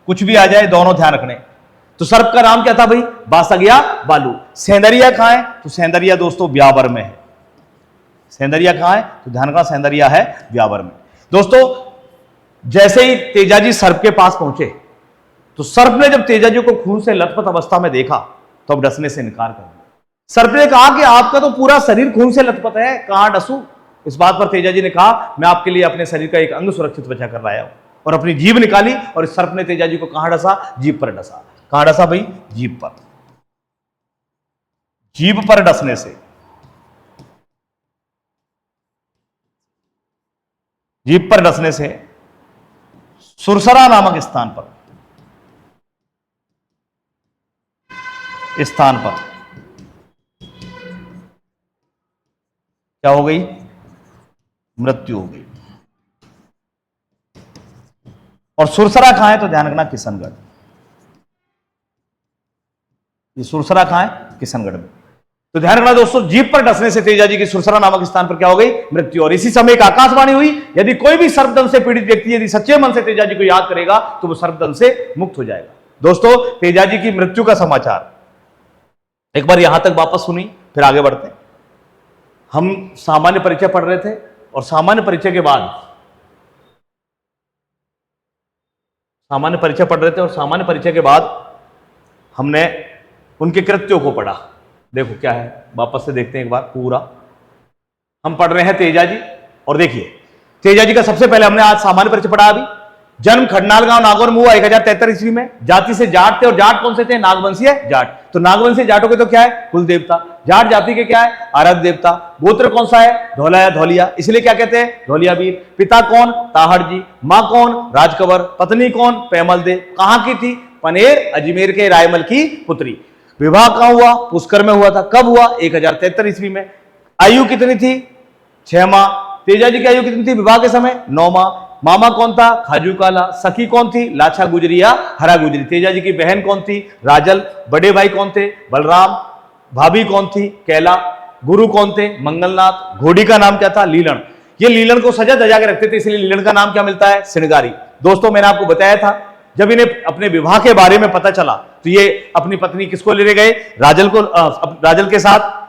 कुछ भी आ जाए दोनों ध्यान रखने। तो सर्प का नाम क्या था भाई, बासग या बालू। सेंदरिया कहां है, तो सेंदरिया दोस्तों ब्यावर में है। सेंदरिया कहां है, तो ध्यान रखना, सेंदरिया है ब्यावर में। दोस्तों, जैसे ही तेजाजी सर्प के पास पहुंचे तो सर्प ने जब तेजाजी को खून से लथपथ अवस्था में देखा तो अब डसने से इनकार कर दिया। सर्प ने कहा कि आपका तो पूरा शरीर खून से लथपथ है, कहां डसूं? इस बात पर तेजाजी ने कहा, मैं आपके लिए अपने शरीर का एक अंग सुरक्षित बचा कर लाया हूं, और अपनी जीभ निकाली, और इस सर्प ने तेजाजी को कहां डसा? जीभ पर डसा। कहां डसा भाई? जीभ पर। जीभ पर डसने से, जीभ पर डसने से सुरसरा नामक स्थान पर क्या हो गई? मृत्यु हो गई। और सुरसरा कहां है? तो ध्यान रखना, किशनगढ़। ये सुरसरा कहां है? किशनगढ़ में। तो ध्यान रखना दोस्तों, जीभ पर डसने से तेजाजी की सुरसरा नामक स्थान पर क्या हो गई? मृत्यु। और इसी समय एक आकाशवाणी हुई, यदि कोई भी सर्पदंश से पीड़ित व्यक्ति यदि सच्चे मन से तेजाजी को याद करेगा तो वो सर्पदंश से मुक्त हो जाएगा। दोस्तों, तेजाजी की मृत्यु का समाचार एक बार यहां तक वापस सुनी, फिर आगे बढ़ते हैं। हम सामान्य परिचय पढ़ रहे थे, और सामान्य परिचय के बाद हमने उनके कृत्यों को पढ़ा। देखो क्या है, वापस से देखते हैं एक बार पूरा। हम पढ़ रहे हैं तेजाजी, और देखिए तेजाजी का सबसे पहले हमने आज सामान्य परिचय पढ़ा। अभी जन्म खडनाल गांव नागौर में हुआ 1073 ईस्वी में। जाति से जाट थे, और जाट कौन से थे? नागवंशीय जाट। तो नागवंशीय जाटों के तो क्या है? कुल देवता। जाट जाति के क्या है? आराध्य देवता। गोत्र कौन सा है? धौला या धौलिया, इसलिए क्या कहते हैं? धौलिया वीर। पिता कौन? ताहड़ जी। मां कौन? राजकंवर। पत्नी कौन? पैमल दे। कहां की थी? पनेर अजमेर के रायमल की पुत्री। विवाह कहां हुआ? पुष्कर में हुआ था। कब हुआ? 1073 ईस्वी में। आयु कितनी थी? 6 माह। तेजाजी की आयु कितनी थी विवाह के समय? 9 माह। मामा कौन था? खाजू काला। सखी कौन थी? लाछा गुजरी या हरा गुजरी। तेजाजी की बहन कौन थी? राजल। बड़े भाई कौन थे? बलराम। भाभी कौन थी? कैला। गुरु कौन थे? मंगलनाथ। घोड़ी का नाम क्या था? लीलन। ये लीलन को सजा दजा के रखते थे, इसलिए लीलन का नाम क्या मिलता है? सिणगारी। दोस्तों, मैंने आपको बताया था, जब इन्हें अपने विवाह के बारे में पता चला तो ये अपनी पत्नी किसको लेने गए? राजल को। राजल के साथ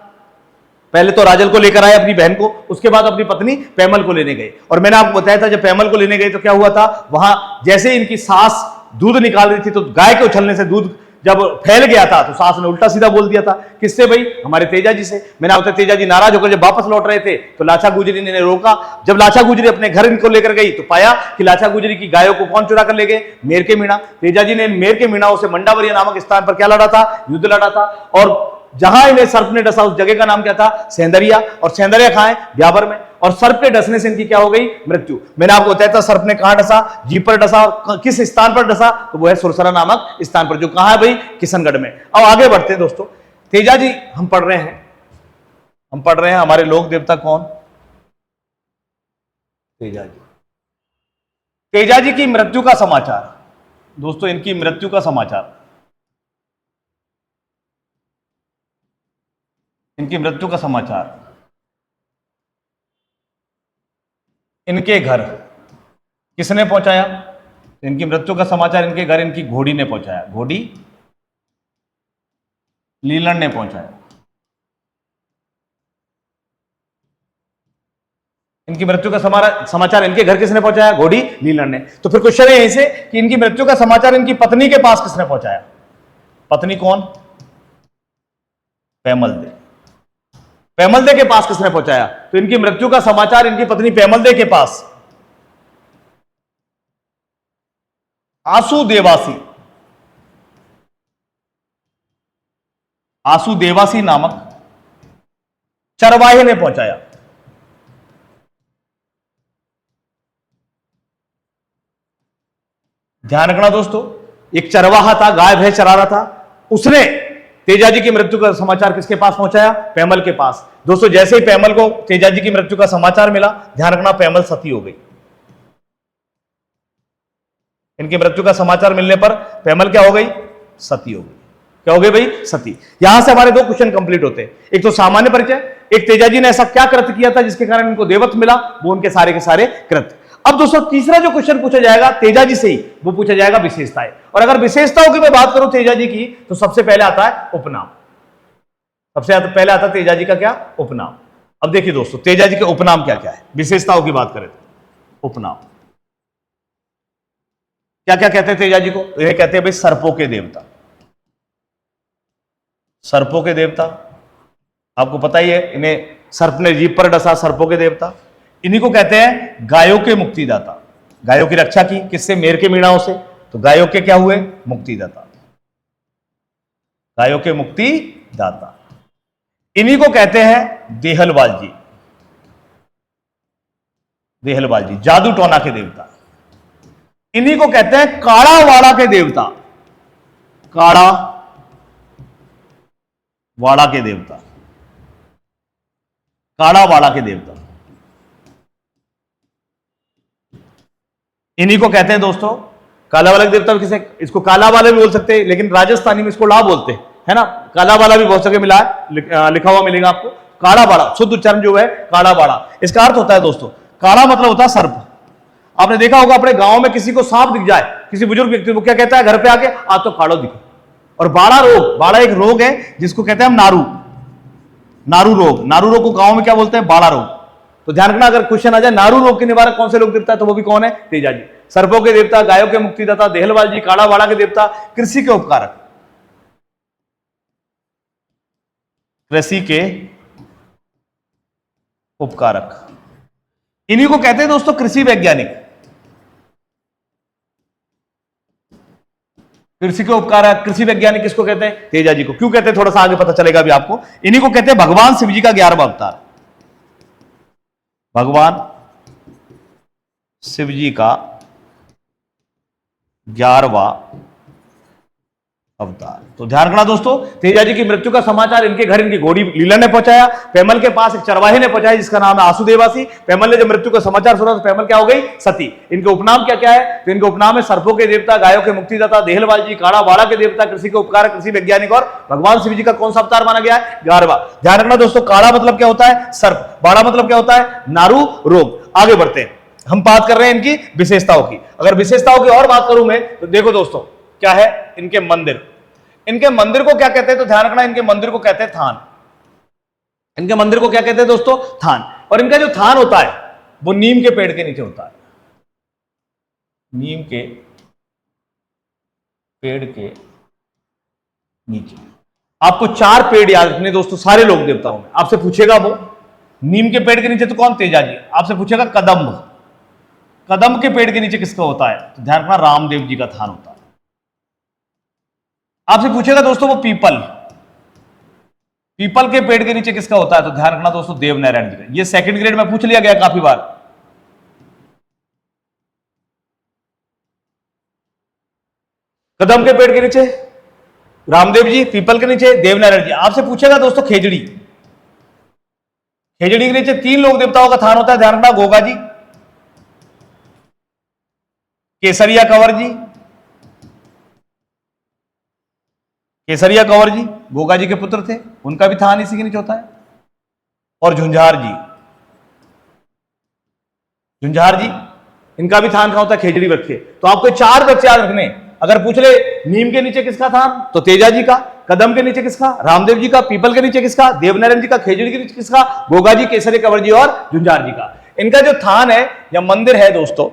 पहले तो राजल को लेकर आए अपनी बहन को, उसके बाद अपनी पत्नी पैमल को लेने गए। और मैंने आपको बताया था, जब पैमल को लेने गए तो क्या हुआ था? वहां जैसे इनकी सास दूध निकाल रही थी, तो गाय के उछलने से दूध जब फैल गया था, तो सास ने उल्टा सीधा बोल दिया था। किससे भाई? हमारे तेजाजी से। मैंने आपको तेजाजी नाराज होकर जब वापस लौट रहे थे तो लाछा गुजरी ने रोका। जब लाछा गुजरी अपने घर इनको लेकर गई तो पाया कि लाछा गुजरी की गायों को कौन चुरा कर ले गए? मेर के मीणा। तेजाजी ने मेर के मीणाओं से मंडावरिया नामक स्थान पर क्या लड़ा था? युद्ध लड़ा था। और जहां इन्हें सर्प ने डसा उस जगह का नाम क्या था? सेंदरिया। और सेंदरिया कहां है? ब्यावर में। और सर्प के डसने से इनकी क्या हो गई? मृत्यु। मैंने आपको बताया था सर्प ने कहां डसा? जीभ पर डसा। किस स्थान पर डसा? तो वो है सुरसरा नामक स्थान पर, जो कहां है भाई? किशनगढ़ में। अब आगे बढ़ते हैं दोस्तों। तेजाजी हम पढ़ रहे हैं हमारे लोक देवता कौन? तेजाजी। तेजाजी की मृत्यु का समाचार दोस्तों, इनकी मृत्यु का समाचार, इनकी मृत्यु का समाचार इनके घर किसने पहुंचाया? इनकी मृत्यु का समाचार इनके घर इनकी घोड़ी ने पहुंचाया। घोड़ी लीलन ने पहुंचाया। इनकी मृत्यु का समाचार इनके घर किसने पहुंचाया? घोड़ी लीलन ने। तो फिर क्वेश्चन है यहीं से कि इनकी मृत्यु का समाचार इनकी पत्नी के पास किसने पहुंचाया? पत्नी कौन? पैमल दे। पैमल दे के पास किसने पहुंचाया? तो इनकी मृत्यु का समाचार इनकी पत्नी पैमल दे के पास आसु देवासी नामक चरवाहे ने पहुंचाया। ध्यान रखना दोस्तों, एक चरवाहा था, गाय भैंस चरा रहा था, उसने तेजाजी की मृत्यु का समाचार किसके पास पहुंचाया? पैमल के पास। दोस्तों, जैसे ही पैमल को तेजाजी की मृत्यु का समाचार मिला, ध्यान रखना पैमल सती हो गई। इनकी मृत्यु का समाचार मिलने पर पैमल क्या हो गई? सती हो गई। क्या हो गई भाई? सती। यहां से हमारे दो क्वेश्चन कंप्लीट होते हैं। एक तो सामान्य परिचय, एक तेजाजी ने ऐसा क्या कृत्य किया था जिसके कारण इनको देवत्व मिला, वो उनके सारे के सारे कृत्य। अब दोस्तों, तीसरा जो क्वेश्चन पूछा जाएगा तेजाजी से ही, वो पूछा जाएगा विशेषताएं। और अगर विशेषताओं की मैं बात करूं तेजाजी की, तो सबसे पहले आता है उपनाम। सबसे पहले आता है तेजाजी का क्या? उपनाम। अब देखिए दोस्तों, तेजाजी के उपनाम क्या क्या है। विशेषताओं की बात करें तो उपनाम क्या क्या कहते हैं तेजाजी को? ये कहते हैं भाई सर्पों के देवता। सर्पों के देवता, आपको पता ही है, इन्हें सर्प ने जीभ पर डसा, सर्पों के देवता। इन्हीं को कहते हैं गायों के मुक्तिदाता। गायों की रक्षा की किससे? मेर के मीणाओं से। तो गायों के क्या हुए? मुक्तिदाता। गायों के मुक्तिदाता। इन्हीं को कहते हैं देहलवाल जी। देहलवाल जी जादू टोना के देवता। इन्हीं को कहते हैं काड़ा वाड़ा के देवता। काड़ा वाड़ा के देवता। काड़ा वाड़ा के देवता इन्हीं को कहते हैं दोस्तों काला वाला देवता। किसे? इसको काला वाला भी बोल सकते हैं, लेकिन राजस्थानी में इसको ला बोलते हैं, है ना। काला वाला भी बहुत जगह मिला है, लिखा हुआ मिलेगा आपको। काड़ा बाड़ा शुद्ध उच्चारण जो है काड़ा बाड़ा। इसका अर्थ होता है दोस्तों, काड़ा मतलब होता है सर्प। आपने देखा होगा अपने गांव में किसी को सांप दिख जाए, किसी बुजुर्ग व्यक्ति को, क्या कहता है घर पे आके? आज तो काड़ो दिखो। और बाड़ा रोग, बाड़ा एक रोग है जिसको कहते हैं हम नारू। नारू रोग, नारू रोग को गांव में क्या बोलते हैं? बाड़ा रोग। तो ध्यान रखना, अगर क्वेश्चन आ जाए नारू रोग के निवारक कौन से लोग देवता है, तो वो भी कौन है? तेजा जी। सर्पों के देवता, गायों के मुक्तिदाता, देहलवाल जी, काड़ा वाड़ा के देवता, कृषि के उपकारक। कृषि के उपकारक इन्हीं को कहते हैं दोस्तों कृषि वैज्ञानिक। कृषि के उपकारक, कृषि वैज्ञानिक किसको कहते हैं? तेजा जी को। क्यों कहते हैं थोड़ा सा आगे पता चलेगा अभी आपको। इन्हीं को कहते हैं भगवान शिव जी का 11वां अवतार। भगवान शिव जी का 11वां अवतार। तो ध्यान रखना दोस्तों, तेजा जी की मृत्यु का समाचार इनके घर इनकी घोड़ी लीला ने पहुंचाया। पैमल के पास एक चरवाहे ने पहुंचाया जिसका नाम है आसुदेवासी। पैमल ने जब मृत्यु का समाचार सुना तो पैमल क्या हो गई? सती। इनके उपनाम क्या क्या है? तो इनके उपनाम है सर्पों के देवता, गायों के मुक्तिदाता, देहलवाल जी, काड़ा वाड़ा के देवता, कृषि के उपकारक, कृषि वैज्ञानिक। और भगवान शिव जी का कौन सा अवतार माना गया है? 11वां। ध्यान रखना दोस्तों, काड़ा मतलब क्या होता है? सर्प। वाड़ा मतलब क्या होता है? नारू रोग। आगे बढ़ते हैं, हम बात कर रहे हैं इनकी विशेषताओं की। अगर विशेषताओं की और बात करूं मैं, तो देखो दोस्तों क्या है इनके मंदिर। इनके मंदिर को क्या कहते हैं? तो ध्यान रखना, इनके मंदिर को कहते हैं थान। इनके मंदिर को क्या कहते हैं दोस्तों? थान। और इनका जो थान होता है वो नीम के पेड़ के नीचे होता है। नीम के पेड़ के नीचे। आपको 4 पेड़ याद रखने दोस्तों, सारे लोक देवताओं में। आपसे पूछेगा वो नीम के पेड़ के नीचे तो कौन? तेजा जी। आपसे पूछेगा कदम्ब, कदम के पेड़ के नीचे किसका होता है? तो ध्यान रखना, रामदेव जी का थान होता है। आपसे पूछेगा दोस्तों वो पीपल, पीपल के पेड़ के नीचे किसका होता है? तो ध्यान रखना दोस्तों, देवनारायण जी का। ये सेकंड ग्रेड में पूछ लिया गया काफी बार। कदम के पेड़ के नीचे रामदेव जी, पीपल के नीचे देवनारायण जी। आपसे पूछेगा दोस्तों खेजड़ी, खेजड़ी के नीचे 3 लोक देवताओं का थान होता है। ध्यान रखना, गोगा जी, केसरिया कंवर जी, केसरिया कंवर जी गोगा जी के पुत्र थे, उनका भी थान इसी के नीचे होता है। और झुंझार जी, झुंझार जी इनका भी थान कहां होता है? खेजड़ी वृक्ष के। तो आपको 4 वृक्ष याद रखने। अगर पूछ ले नीम के नीचे किसका थान, तो तेजा जी का। कदम के नीचे किसका? रामदेव जी का। पीपल के नीचे किसका? देवनारायण जी का। खेजड़ी के नीचे किसका? गोगा जी, केसरिया कंवर जी और झुंझार जी का। इनका जो थान है या मंदिर है दोस्तों,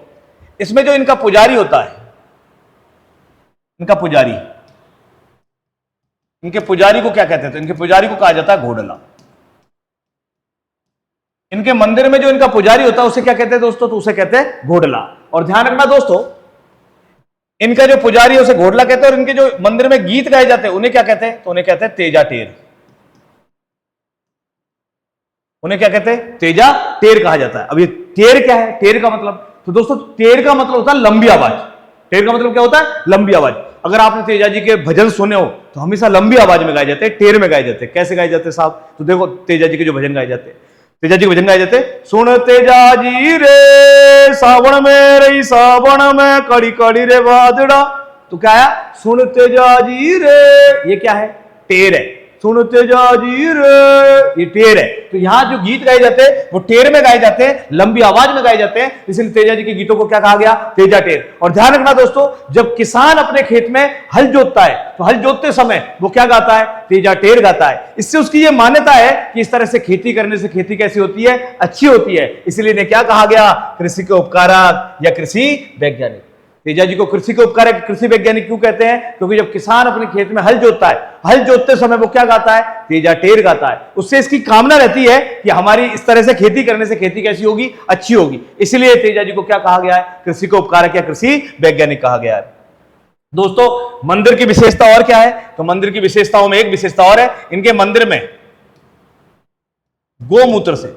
इसमें जो इनका पुजारी होता है, इनका पुजारी, इनके पुजारी को क्या कहते हैं? तो इनके पुजारी को कहा जाता है घोड़ला। इनके मंदिर में जो इनका पुजारी होता है उसे क्या कहते हैं दोस्तों? तो उसे कहते हैं घोड़ला। और ध्यान रखना दोस्तों, इनका जो पुजारी है उसे घोड़ला कहते हैं। और इनके जो मंदिर में गीत गाए जाते हैं उन्हें क्या कहते हैं? तो उन्हें कहते हैं तेजा टेर। उन्हें क्या कहते हैं? तेजा टेर कहा जाता है। अब ये टेर क्या है? टेर का मतलब, तो दोस्तों टेर का मतलब होता है लंबी आवाज। टेर का मतलब क्या होता है? लंबी आवाज। अगर आपने तेजा जी के भजन सुने हो तो हमेशा लंबी आवाज में गाए जाते हैं, टेर में गाए जाते हैं। कैसे गाए जाते हैं साहब? तो देखो तेजा जी के जो भजन गाए जाते हैं, तेजा जी के भजन गाए जाते हैं, सुन तेजा जी रे सावन में रही सावन में कड़ी कड़ी रे बादड़ा। तो क्या है? सुन तेजा जी रे, ये क्या है? टेर है। सुन तेजा जी रे, ये टेर है। तो यहां जो गीत गाए जाते हैं वो टेर में गाए जाते हैं, लंबी आवाज में गाए जाते हैं, इसलिए तेजा जी के गीतों को क्या कहा गया? तेजा टेर। और ध्यान रखना दोस्तों, जब किसान अपने खेत में हल जोतता है तो हल जोतते समय वो क्या गाता है? तेजा टेर गाता है। इससे उसकी ये मान्यता है कि इस तरह से खेती करने से खेती कैसी होती है? अच्छी होती है। इसलिए इन्हें क्या कहा गया? कृषि के उपकारक या कृषि वैज्ञानिक। तेजा जी को कृषि के उपकारक, कृषि वैज्ञानिक क्यों कहते हैं? क्योंकि जब किसान अपने खेत में हल जोतता है, हल जोतते समय वो क्या गाता है? तेजा टेर गाता है। उससे इसकी कामना रहती है कि हमारी इस तरह से खेती करने से खेती कैसी होगी? अच्छी होगी। इसलिए तेजा जी को क्या कहा गया है? कृषि के उपकारक या कृषि वैज्ञानिक कहा गया है। दोस्तों मंदिर की विशेषता और क्या है? तो मंदिर की विशेषताओं में एक विशेषता और है, इनके मंदिर में गोमूत्र से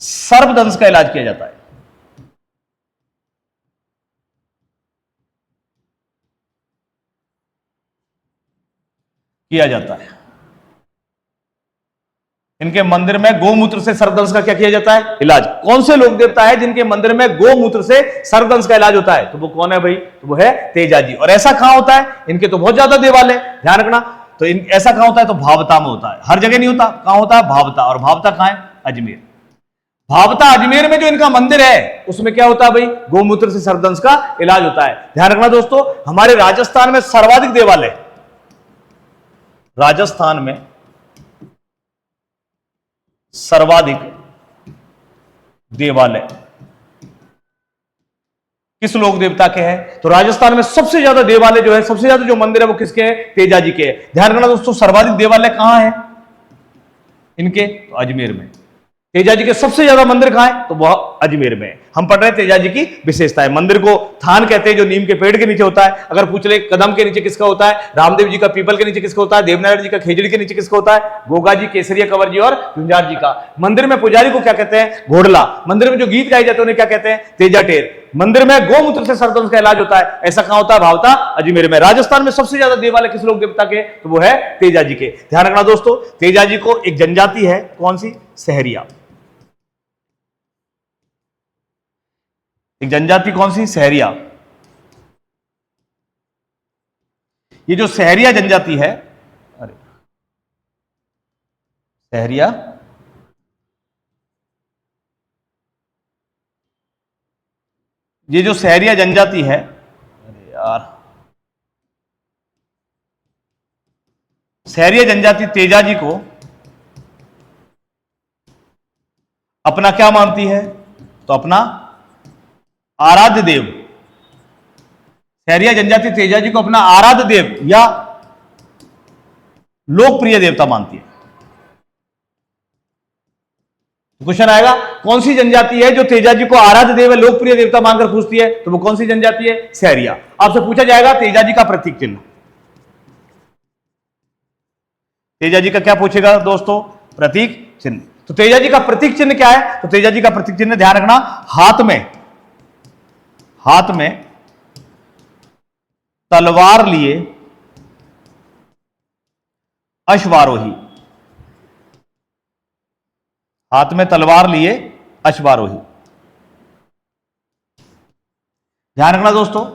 सर्पदंश का इलाज किया जाता है। इनके मंदिर में गोमूत्र से सर्पदंश का क्या किया जाता है? इलाज। कौन से लोक देवता है जिनके मंदिर में गोमूत्र से सर्पदंश का इलाज होता है? तो वो कौन है भाई? तो वो है तेजा जी। और ऐसा कहां होता है? इनके तो बहुत ज्यादा देवालय, ध्यान रखना। तो ऐसा कहां होता है? तो भावता में होता है, हर जगह नहीं होता। कहां होता है? भावता। और भावता कहां है? अजमेर। भावता अजमेर में जो इनका मंदिर है उसमें क्या होता है भाई? गोमूत्र से सर्पदंश का इलाज होता है। ध्यान रखना दोस्तों, हमारे राजस्थान में सर्वाधिक देवालय, राजस्थान में सर्वाधिक देवालय किस लोक देवता के हैं? तो राजस्थान में सबसे ज्यादा देवालय जो है, सबसे ज्यादा जो मंदिर है वो किसके हैं? तेजा जी के हैं। ध्यान रखना दोस्तों, सर्वाधिक देवालय कहां है इनके? तो अजमेर में। तेजा जी के सबसे ज्यादा मंदिर कहां है? तो वह अजमेर में है। हम पढ़ रहे हैं तेजा जी की विशेषता है। मंदिर को थान कहते हैं, जो नीम के पेड़ के नीचे होता है। अगर पूछ ले कदम के नीचे किसका होता है? रामदेव जी का पीपल के नीचे किसका होता है? देवनारायण जी का खेजड़ी के नीचे किसका होता है? गोगा जी, केसरिया कंवर जी और झुंझार जी का। मंदिर में पुजारी को क्या कहते हैं? घोड़ला। मंदिर में जो गीत गाए जाते हैं उन्हें क्या कहते हैं? तेजा टेर। मंदिर में गोमूत्र से सर्पदंश का इलाज होता है। ऐसा कहां होता है? भावता अजमेर में। राजस्थान में सबसे ज्यादा देवालय किस लोक देवता के? तो वो है तेजा जी के। ध्यान रखना दोस्तों, तेजा जी को एक जनजाति है, कौन सी? सहरिया। एक जनजाति कौन सी? सहरिया। ये जो सहरिया जनजाति है, अरे सहरिया, ये जो सहरिया जनजाति है, अरे यार, सहरिया जनजाति तेजा जी को अपना क्या मानती है? तो अपना आराध्य देव। सहरिया जनजाति तेजा जी को अपना आराध्य देव या लोकप्रिय देवता मानती है। क्वेश्चन आएगा, कौन सी जनजाति है जो तेजा जी को आराध्य देव है, लोकप्रिय देवता मानकर पूछती है? तो वो कौन सी जनजाति है? सहरिया। आपसे पूछा जाएगा तेजा जी का प्रतीक चिन्ह। तेजा जी का क्या पूछेगा दोस्तों? प्रतीक चिन्ह। तो तेजा जी का प्रतीक चिन्ह क्या है? तो तेजा जी का प्रतीक चिन्ह, ध्यान रखना, हाथ में तलवार लिए अश्वारोही। हाथ में तलवार लिए अश्वारोही। ध्यान रखना दोस्तों,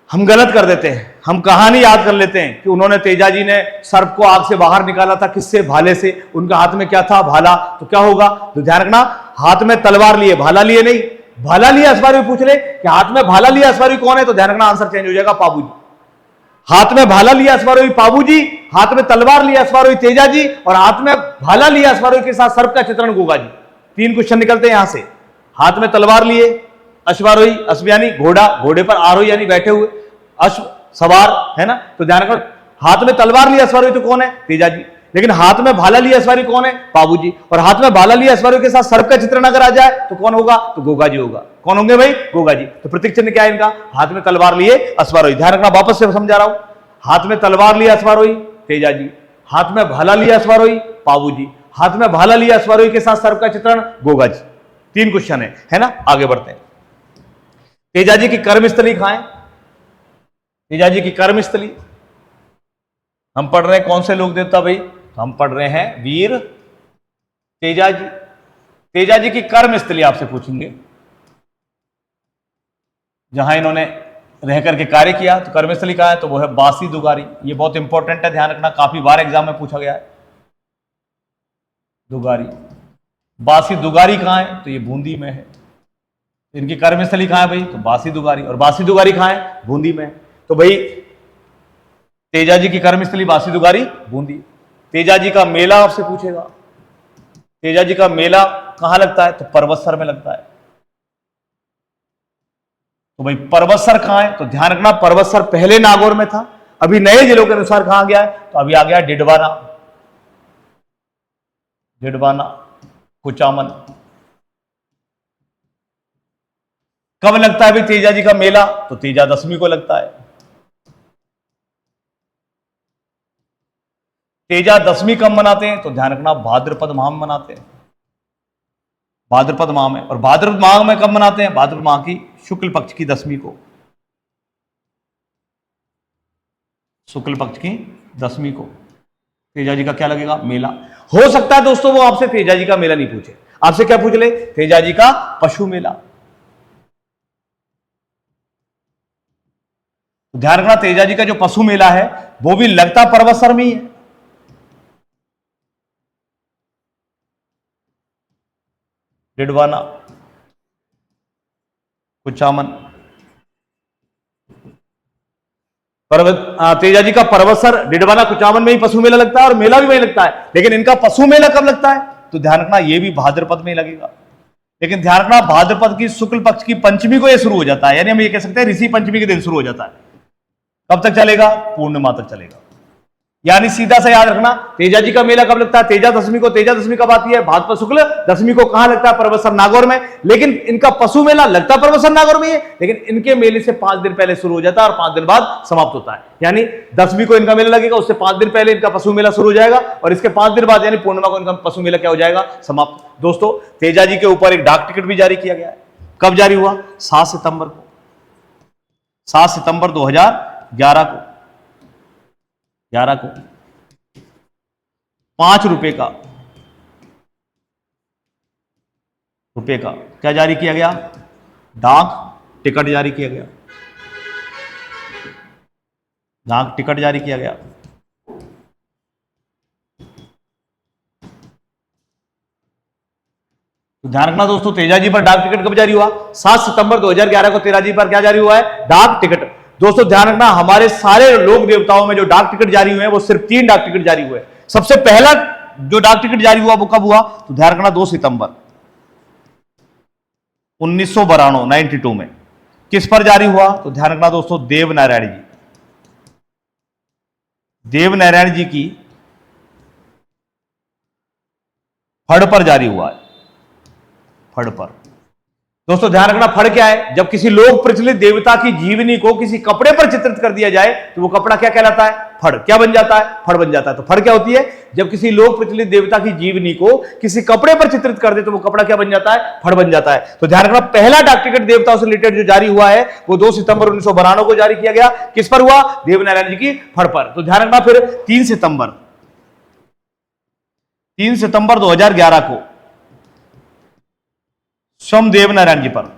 हम गलत कर देते हैं। हम कहानी याद कर लेते हैं कि उन्होंने, तेजा जी ने सर्प को आग से बाहर निकाला था। किससे? भाले से। उनका हाथ में क्या था? भाला। तो क्या होगा? तो ध्यान रखना, हाथ में तलवार लिए, भाला लिए नहीं। भाला लिए अश्वारोही पूछ ले कि हाथ में भाला लिया अश्वारोही कौन है? तो ध्यान रखना, आंसर चेंज हो जाएगा, पाबू जी। हाथ में भाला लिया अश्वारोही पाबू जी, हाथ में तलवार लिया अश्वारोही तेजा जी, और हाथ में भाला लिया अश्वारोही के साथ सर्प का चित्रण गोगा जी। 3 क्वेश्चन निकलते हैं यहां से। हाथ में तलवार लिए अश्वारोही, अश्व यानी घोड़ा, घोड़े पर आरोही यानी बैठे हुए, अश्व सवार, है ना? तो ध्यान रखो, हाथ में तलवार लिया अश्वारोही तो कौन है? तेजा जी। लेकिन हाथ में भाला लिया अश्वारोही कौन है? पाबू जी। और हाथ में भाला लिया अश्वारोही के साथ सर्प का चित्रण अगर आ जाए तो कौन होगा? तो गोगा जी होगा। कौन होंगे भाई? गोगा जी। तो प्रतीक चिन्ह क्या है इनका? हाथ में तलवार लिए अश्वारोही। ध्यान रखना, वापस से समझा रहा हूं, हाथ में तलवार लिया अश्वारोही तेजा जी, हाथ में भाला लिया अश्वारोही पाबू जी, हाथ में भाला लिया अश्वारोही के साथ सर्प का चित्रण गोगा जी। 3 क्वेश्चन है ना? आगे बढ़ते हैं। तेजा जी की कर्मस्थली कहां है? तेजा जी की कर्मस्थली हम पढ़ रहे हैं कौन से लोक देवता भाई? हम पढ़ रहे हैं वीर तेजा जी। तेजा जी की कर्मस्थली आपसे पूछेंगे, जहां इन्होंने रह करके कार्य किया। तो कर्मस्थली कहां है? तो वो है बासी दुगारी। ये बहुत इंपॉर्टेंट है, ध्यान रखना, काफी बार एग्जाम में पूछा गया है। दुगारी, बासी दुगारी कहां है? तो ये बूंदी में है। इनकी कर्मस्थली कहां है भाई? तो बासी दुगारी। और बासी दुगारी कहां है? बूंदी में है। तो भाई तेजा जी की कर्मस्थली बासी दुगारी, बूंदी। तेजा जी का मेला आपसे पूछेगा, तेजा जी का मेला कहां लगता है? तो पर्वतसर में लगता है। तो भाई पर्वतसर कहां है? तो ध्यान रखना पर्वतसर पहले नागौर में था, अभी नए जिलों के अनुसार कहां गया है? तो अभी आ गया डिडवाना, डिडवाना, कुचामन। कब लगता है भाई तेजा जी का मेला? तो तेजा दशमी को लगता है। तेजा दशमी कब मनाते हैं? तो ध्यान रखना भाद्रपद माह में मनाते हैं, भाद्रपद माह में। और भाद्रपद माह में कब मनाते हैं? भाद्रपद माह की शुक्ल पक्ष की दशमी को, शुक्ल पक्ष की दशमी को तेजा जी का क्या लगेगा? मेला। हो सकता है दोस्तों वो आपसे तेजा जी का मेला नहीं पूछे, आपसे क्या पूछ ले? तेजा जी का पशु मेला। ध्यान रखना तेजा जी का जो पशु मेला है वो भी लगता पर्वतसर में ही है। डिडवाना, कुचामन, तेजा जी का पर्वतसर, डिडवाना, कुचामन में ही पशु मेला लगता है और मेला भी वही लगता है। लेकिन इनका पशु मेला कब लगता है? तो ध्यान रखना ये भी भाद्रपद में लगेगा। लेकिन ध्यान रखना भाद्रपद की शुक्ल पक्ष की पंचमी को यह शुरू हो जाता है, यानी हम ये कह सकते हैं ऋषि पंचमी के दिन शुरू हो जाता है। कब तक चलेगा? पूर्णिमा तक चलेगा। यानी सीधा सा याद रखना तेजा जी का मेला कब लगता है? तेजा दशमी को। तेजा दशमी कब आती है? भाद्रपद शुक्ल दशमी को। कहां लगता है? पर्वतसर नागौर में। लेकिन इनका पशु मेला लगता पर्वतसर नागौर में ही है, लेकिन इनके मेले से 5 दिन पहले शुरू हो जाता है और 5 दिन बाद समाप्त होता है। यानी दशमी को इनका मेला लगेगा, उससे 5 दिन पहले इनका पशु मेला शुरू हो जाएगा और इसके 5 दिन बाद यानी पूर्णिमा को इनका पशु मेला क्या हो जाएगा? समाप्त। दोस्तों तेजा जी के ऊपर एक डाक टिकट भी जारी किया गया है। कब जारी हुआ? 7 सितंबर को, 7 सितंबर 2011 को, 11 को 5 रुपए का क्या जारी किया गया? डाक टिकट जारी किया गया, डाक टिकट जारी किया गया। तो ध्यान रखना दोस्तों तेजा जी पर डाक टिकट कब जारी हुआ? 7 सितंबर 2011 को तेजा जी पर क्या जारी हुआ है? डाक टिकट। दोस्तों ध्यान रखना हमारे सारे लोक देवताओं में जो डाक टिकट जारी हुए हैं वो सिर्फ 3 डाक टिकट जारी हुए। सबसे पहला जो डाक टिकट जारी हुआ वो कब हुआ? तो ध्यान रखना 2 सितंबर 1992 92 में। किस पर जारी हुआ? तो ध्यान रखना दोस्तों देवनारायण जी, देवनारायण जी की फड़ पर जारी हुआ है, फड़ पर। दोस्तों ध्यान रखना फड़ क्या है? जब किसी लोक प्रचलित देवता की जीवनी को किसी कपड़े पर चित्रित कर दिया जाए तो वो कपड़ा क्या कहलाता है? फड़। क्या बन जाता है? फड़ बन जाता है। तो फड़ क्या होती है? जब किसी लोक प्रचलित देवता की जीवनी को किसी कपड़े पर चित्रित कर दे तो वो कपड़ा क्या बन जाता है? फड़ बन जाता है। तो ध्यान रखना पहला डाक टिकट देवताओं से रिलेटेड जो जारी हुआ है वो 2 सितंबर 1992 को जारी किया गया। किस पर हुआ? देवनारायण जी की फड़ पर। तो ध्यान रखना फिर 3 सितंबर 2011 को स्वयं देवनारायण जी पर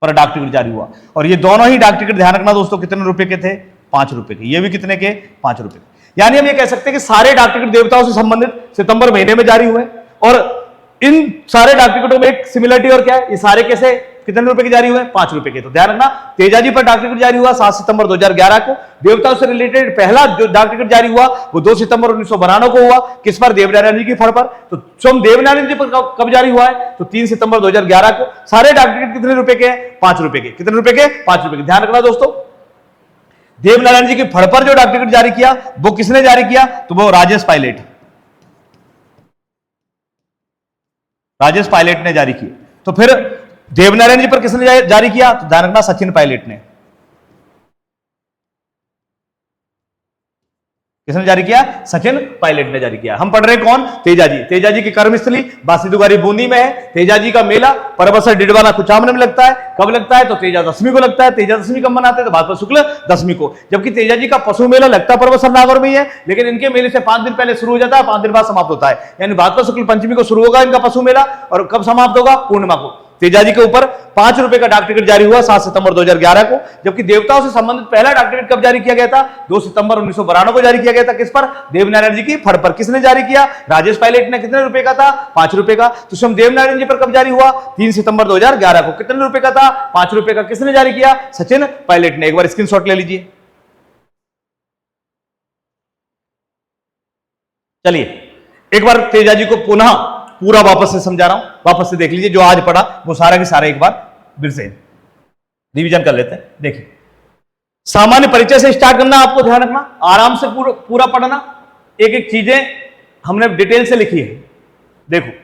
डाक टिकट जारी हुआ। और ये दोनों ही डाक टिकट ध्यान रखना दोस्तों कितने रुपए के थे? 5 रुपए के। ये भी कितने के? 5 रुपए के। यानी हम ये कह सकते हैं कि सारे डाक टिकट देवताओं से संबंधित सितंबर महीने में जारी हुए और इन सारे डाक टिकटों में एक सिमिलरिटी और क्या है? ये सारे कैसे कितने रुपए के जारी हुए? 5 रुपए के। तो ध्यान रखना तेजा जी पर डाक टिकट जारी हुआ 7 सितंबर 2011 को। देवताओं से रिलेटेड पहला जो डाक टिकट जारी हुआ वो 2 सितंबर 1992 को हुआ। किस पर? देवनारायण जी की फड़ पर। तो स्वयं देवनारायण जी पर कब जारी हुआ है? तो 3 सितंबर 2011 को। सारे डाक टिकट कितने रुपए के? 5 रुपए के। कितने रुपए के? 5 रुपए के। ध्यान रखना दोस्तों देवनारायण जी की फड़ पर जो डाक टिकट जारी किया वो किसने जारी किया? तो वो राजेश पायलट, राजेश पायलट ने जारी किए। तो फिर देवनारायण जी पर किसने जारी किया? तो ध्यान रखना सचिन पायलट ने। किसने जारी किया? सचिन पायलट ने जारी किया। हम पढ़ रहे हैं कौन? तेजा जी। तेजा जी की कर्मस्थली बासीदुगारी बूंदी में है। तेजा जी का मेला पर्वतसर डिडवाना कुचामन में लगता है। कब लगता है? तो तेजा दशमी को लगता है। तेजा दशमी कब मनाते हैं? तो भाद्रपद शुक्ल दशमी को। जबकि तेजा जी का पशु मेला लगता पर्वतसर नागौर में ही है, लेकिन इनके मेले से 5 दिन पहले शुरू हो जाता है, 5 दिन बाद समाप्त होता है। यानी भाद्रपद शुक्ल पंचमी को शुरू होगा इनका पशु मेला और कब समाप्त होगा? पूर्णिमा को। तेजा जी के ऊपर 5 रुपए का डाक टिकट जारी हुआ 7 सितंबर 2011 को। जबकि देवताओं से संबंधित पहला डाक टिकट कब जारी किया गया था? 2 सितंबर 1992 को जारी किया गया था। किस पर? देवनारायण जी की फड़ पर। किसने जारी किया? राजेश पायलट ने। कितने रुपए का था? 5 रुपए का। तो स्वयं देवनारायण जी पर कब जारी हुआ? 3 सितंबर 2011 को। कितने रुपए का था? 5 रुपए का। किसने जारी किया? सचिन पायलट ने। एक बार स्क्रीनशॉट ले लीजिए। चलिए एक बार तेजा जी को पुनः पूरा वापस से समझा रहा हूं, वापस से देख लीजिए, जो आज पढ़ा वो सारा के सारा एक बार फिर से रिवीजन कर लेते हैं। देखिए, सामान्य परिचय से स्टार्ट करना, आपको ध्यान रखना, आराम से पूरा पढ़ना, एक एक चीजें हमने डिटेल से लिखी है। देखो,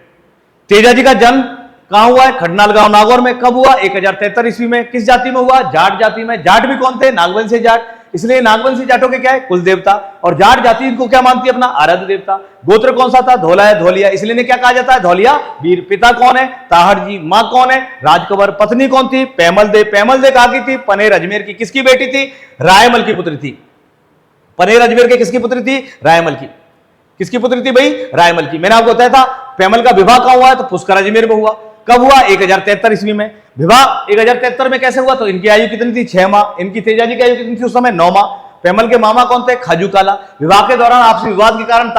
तेजा जी का जन्म कहां हुआ है? खडनाल गांव नागौर में। कब हुआ? 1073 ईस्वी में। किस जाति में हुआ? जाट जाति में। जाट भी कौन थे? नागवंशी जाट, इसलिए नागवंशी जाटों के क्या है? कुल देवता। और जाट जाति इनको क्या मानती है? अपना आराध्य देवता। गोत्र कौन सा था? धोला है, धोलिया, इसलिए इन्हें क्या कहा जाता है? धौलिया वीर। पिता कौन है? ताहड़ जी। मां कौन है? राजकबर। पत्नी कौन थी? पैमल दे। पैमल दे कहा की थी? पनेर अजमेर की। किसकी बेटी थी? रायमल की पुत्री थी। पनेर अजमेर के किसकी पुत्री थी? रायमल की। किसकी पुत्री थी भाई? रायमल की। मैंने आपको बताया था पैमल का विवाह कहां हुआ है? तो पुष्कर अजमेर में हुआ। कब हुआ? 1073 ईस्वी में। विवाह 1073 में कैसे हुआ? तो इनकी आयु कितनी थी? 6 माह। इनकी तेजा जी की आयु कितनी थी उस समय? 9 माह। पैमल के मामा कौन थे? खाजू काला। विवाह के दौरान आपसी विवाद के कारण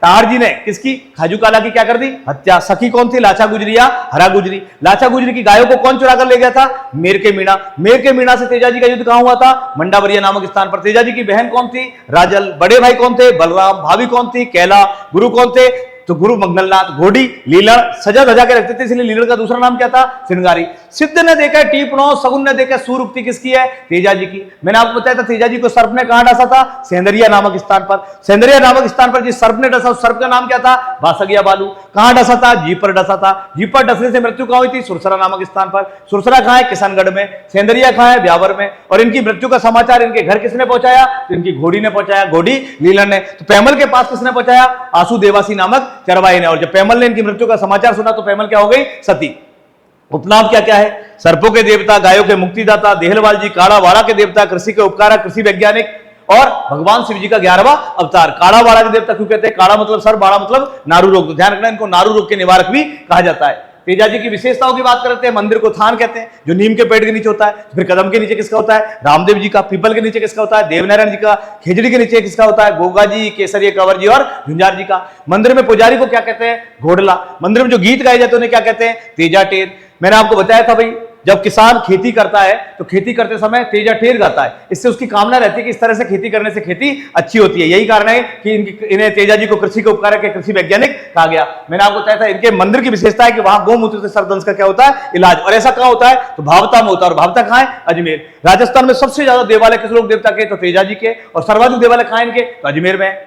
ताहड़ जी ने किसकी? खाजू काला की क्या कर दी? हत्या। सखी कौन थी? लाचा गुजरी या हरा गुजरी। लाचा गुजरी की गायों को कौन चुरा कर ले गया था? मेर के मीणा। मेर के मीणा से तेजा जी का युद्ध कहां हुआ था? मंडावरिया नामक स्थान पर। तेजा जी की बहन कौन थी? राजल। बड़े भाई कौन थे? बलराम। भाभी कौन थी? कैला। गुरु कौन थे? तो गुरु मंगलनाथ। घोड़ी लीलड़ सजा धजा के रखते थे, इसलिए लीलड़ का दूसरा नाम क्या था? सिंगारी। सिद्ध ने देखा टीपनो, सगुन ने देखा सूरुक्ति, किसकी है? तेजा जी की। मैंने आपको बताया था तेजा जी को सर्प ने कहां डसा था? सेंदरिया नामक स्थान पर। सेंदरिया नामक स्थान पर जिस सर्प ने डसा, उस सर्प का नाम क्या था? बासगिया बालू। कहां डसा था? जीप पर डसा था। जीप पर डसने से मृत्यु कहां हुई थी? सुरसरा नामक स्थान पर। सुरसरा कहां है? किशनगढ़ में। सेंदरिया कहां है? ब्यावर में। और इनकी मृत्यु का समाचार इनके घर किसने पहुंचाया? तो इनकी घोड़ी ने पहुंचाया, घोड़ी लीलड़ ने। तो पैमल के पास किसने पहुंचाया? आसु देवासी नामक चरवाई ने। और जब पैमल ने इनकी मृत्यु का समाचार सुना तो पैमल क्या हो गई? सती। उपनाम क्या क्या है? सर्पों के देवता, गायों के मुक्तिदाता, देहलवाल जी, काड़ावाड़ा के देवता, कृषि के उपकारक, कृषि वैज्ञानिक, और भगवान शिव जी का 11वां अवतार। काड़ावाड़ा के देवता क्यों कहते हैं? काड़ा मतलब सर, बाड़ा मतलब नारू रोग। तो ध्यान रखना, इनको नारू रोग के निवारक भी कहा जाता है। तेजा जी की विशेषताओं की बात करते हैं। मंदिर को थान कहते हैं, जो नीम के पेड़ के नीचे होता है। फिर कदम के नीचे किसका होता है? रामदेव जी का। पीपल के नीचे किसका होता है? देवनारायण जी का। खेजड़ी के नीचे किसका होता है? गोगा जी, केसरिया कंवर जी और झुंझार जी का। मंदिर में पुजारी को क्या कहते हैं? घोड़ला। मंदिर में जो गीत गाए जाते हैं उन्हें क्या कहते हैं? तेजा टेर। मैंने आपको बताया था भाई, जब किसान खेती करता है तो खेती करते समय तेजा टेर गाता है। इससे उसकी कामना रहती है कि इस तरह से खेती करने से खेती अच्छी होती है। यही कारण है कि इन्हें तेजा जी को कृषि के उपकारक के कृषि वैज्ञानिक कहा गया। मैंने आपको बताया था इनके मंदिर की विशेषता है कि वहां गौमूत्र से सरदंश का क्या होता है? इलाज। और ऐसा कहां होता है? तो भावता में होता है। और भावता कहां है? अजमेर। राजस्थान में सबसे ज्यादा देवालय किस लोक देवता के? तो तेजा जी के। और सर्वाधिक देवालय कहां इनके? तो अजमेर में।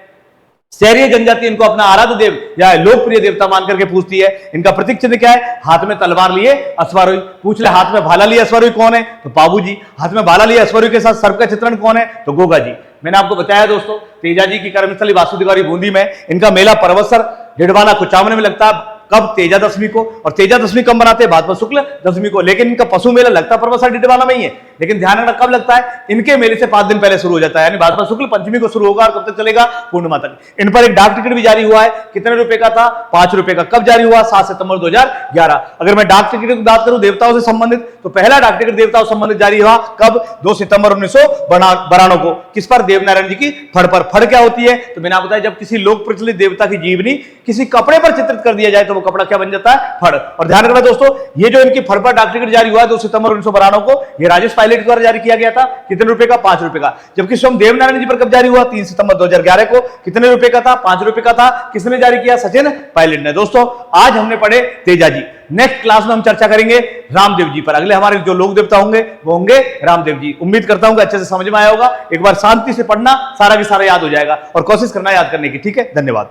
शहरी जनजाति इनको अपना आराध्य देव या लोकप्रिय देवता मान करके पूछती है। इनका प्रतीक चिन्ह क्या है? हाथ में तलवार लिए अश्वारोही। पूछ ले, हाथ में भाला लिए अश्वारोही कौन है? तो बाबू जी। हाथ में भाला लिए अश्वारोही के साथ सर्प का चित्रण कौन है? तो गोगा जी। मैंने आपको बताया दोस्तों, तेजा जी की कर्मस्थली वासुदेवरी बूंदी में। इनका मेला परवसर डिडवाना कुचामन में लगता है। कब? तेजा दशमी को। और तेजा दशमी कब मनाते हैं? भाद्रपद शुक्ल दशमी को। लेकिन इनका पशु मेला लगता परवसर डिडवाना में ही है। लेकिन ध्यान रखना कब लगता है? इनके मेले से 5 दिन पहले शुरू हो जाता है, यानी भाद्रपद शुक्ल पंचमी को शुरू होगा और कब तक चलेगा? पूर्णिमा तक। इन पर एक डाक टिकट भी जारी हुआ है। कितने रुपए का था? 5 रुपए का। कब जारी हुआ? 7 सितंबर 2011। अगर मैं डाक टिकट की बात करूं देवताओं से संबंधित, तो पहला डाक टिकट देवताओं से संबंधित जारी हुआ कब? 2 सितंबर 1992 को। किस पर? देवनारायण जी की फड़ पर। फड़ क्या होती है? तो मैंने आपको बताया, जब किसी लोक प्रचलित देवता की जीवनी किसी कपड़े पर चित्रित कर दिया जाए तो वो कपड़ा क्या बन जाता है? फड़। और ध्यान रखना दोस्तों, ये जो इनकी फड़ पर डाक टिकट जारी हुआ 2 सितंबर 1992 को, ये राजेश पायलट द्वारा जारी किया गया था। कितने रुपए का? 5 रुपए का। जबकि स्वयं देवनारायण जी पर कब जारी हुआ? 3 सितंबर 2011 को। कितने रुपए का था? 5 रुपए का था। किसने जारी किया? सचिन पायलट ने। दोस्तों, आज हमने पढ़े तेजा जी। नेक्स्ट क्लास में हम चर्चा करेंगे रामदेव जी पर। अगले हमारे जो लोक देवता होंगे वो होंगे रामदेव जी। उम्मीद करता हूं कि अच्छे से समझ में आया होगा। एक बार शांति से पढ़ना, सारा की सारा याद हो जाएगा और कोशिश करना याद करने की। ठीक है, धन्यवाद।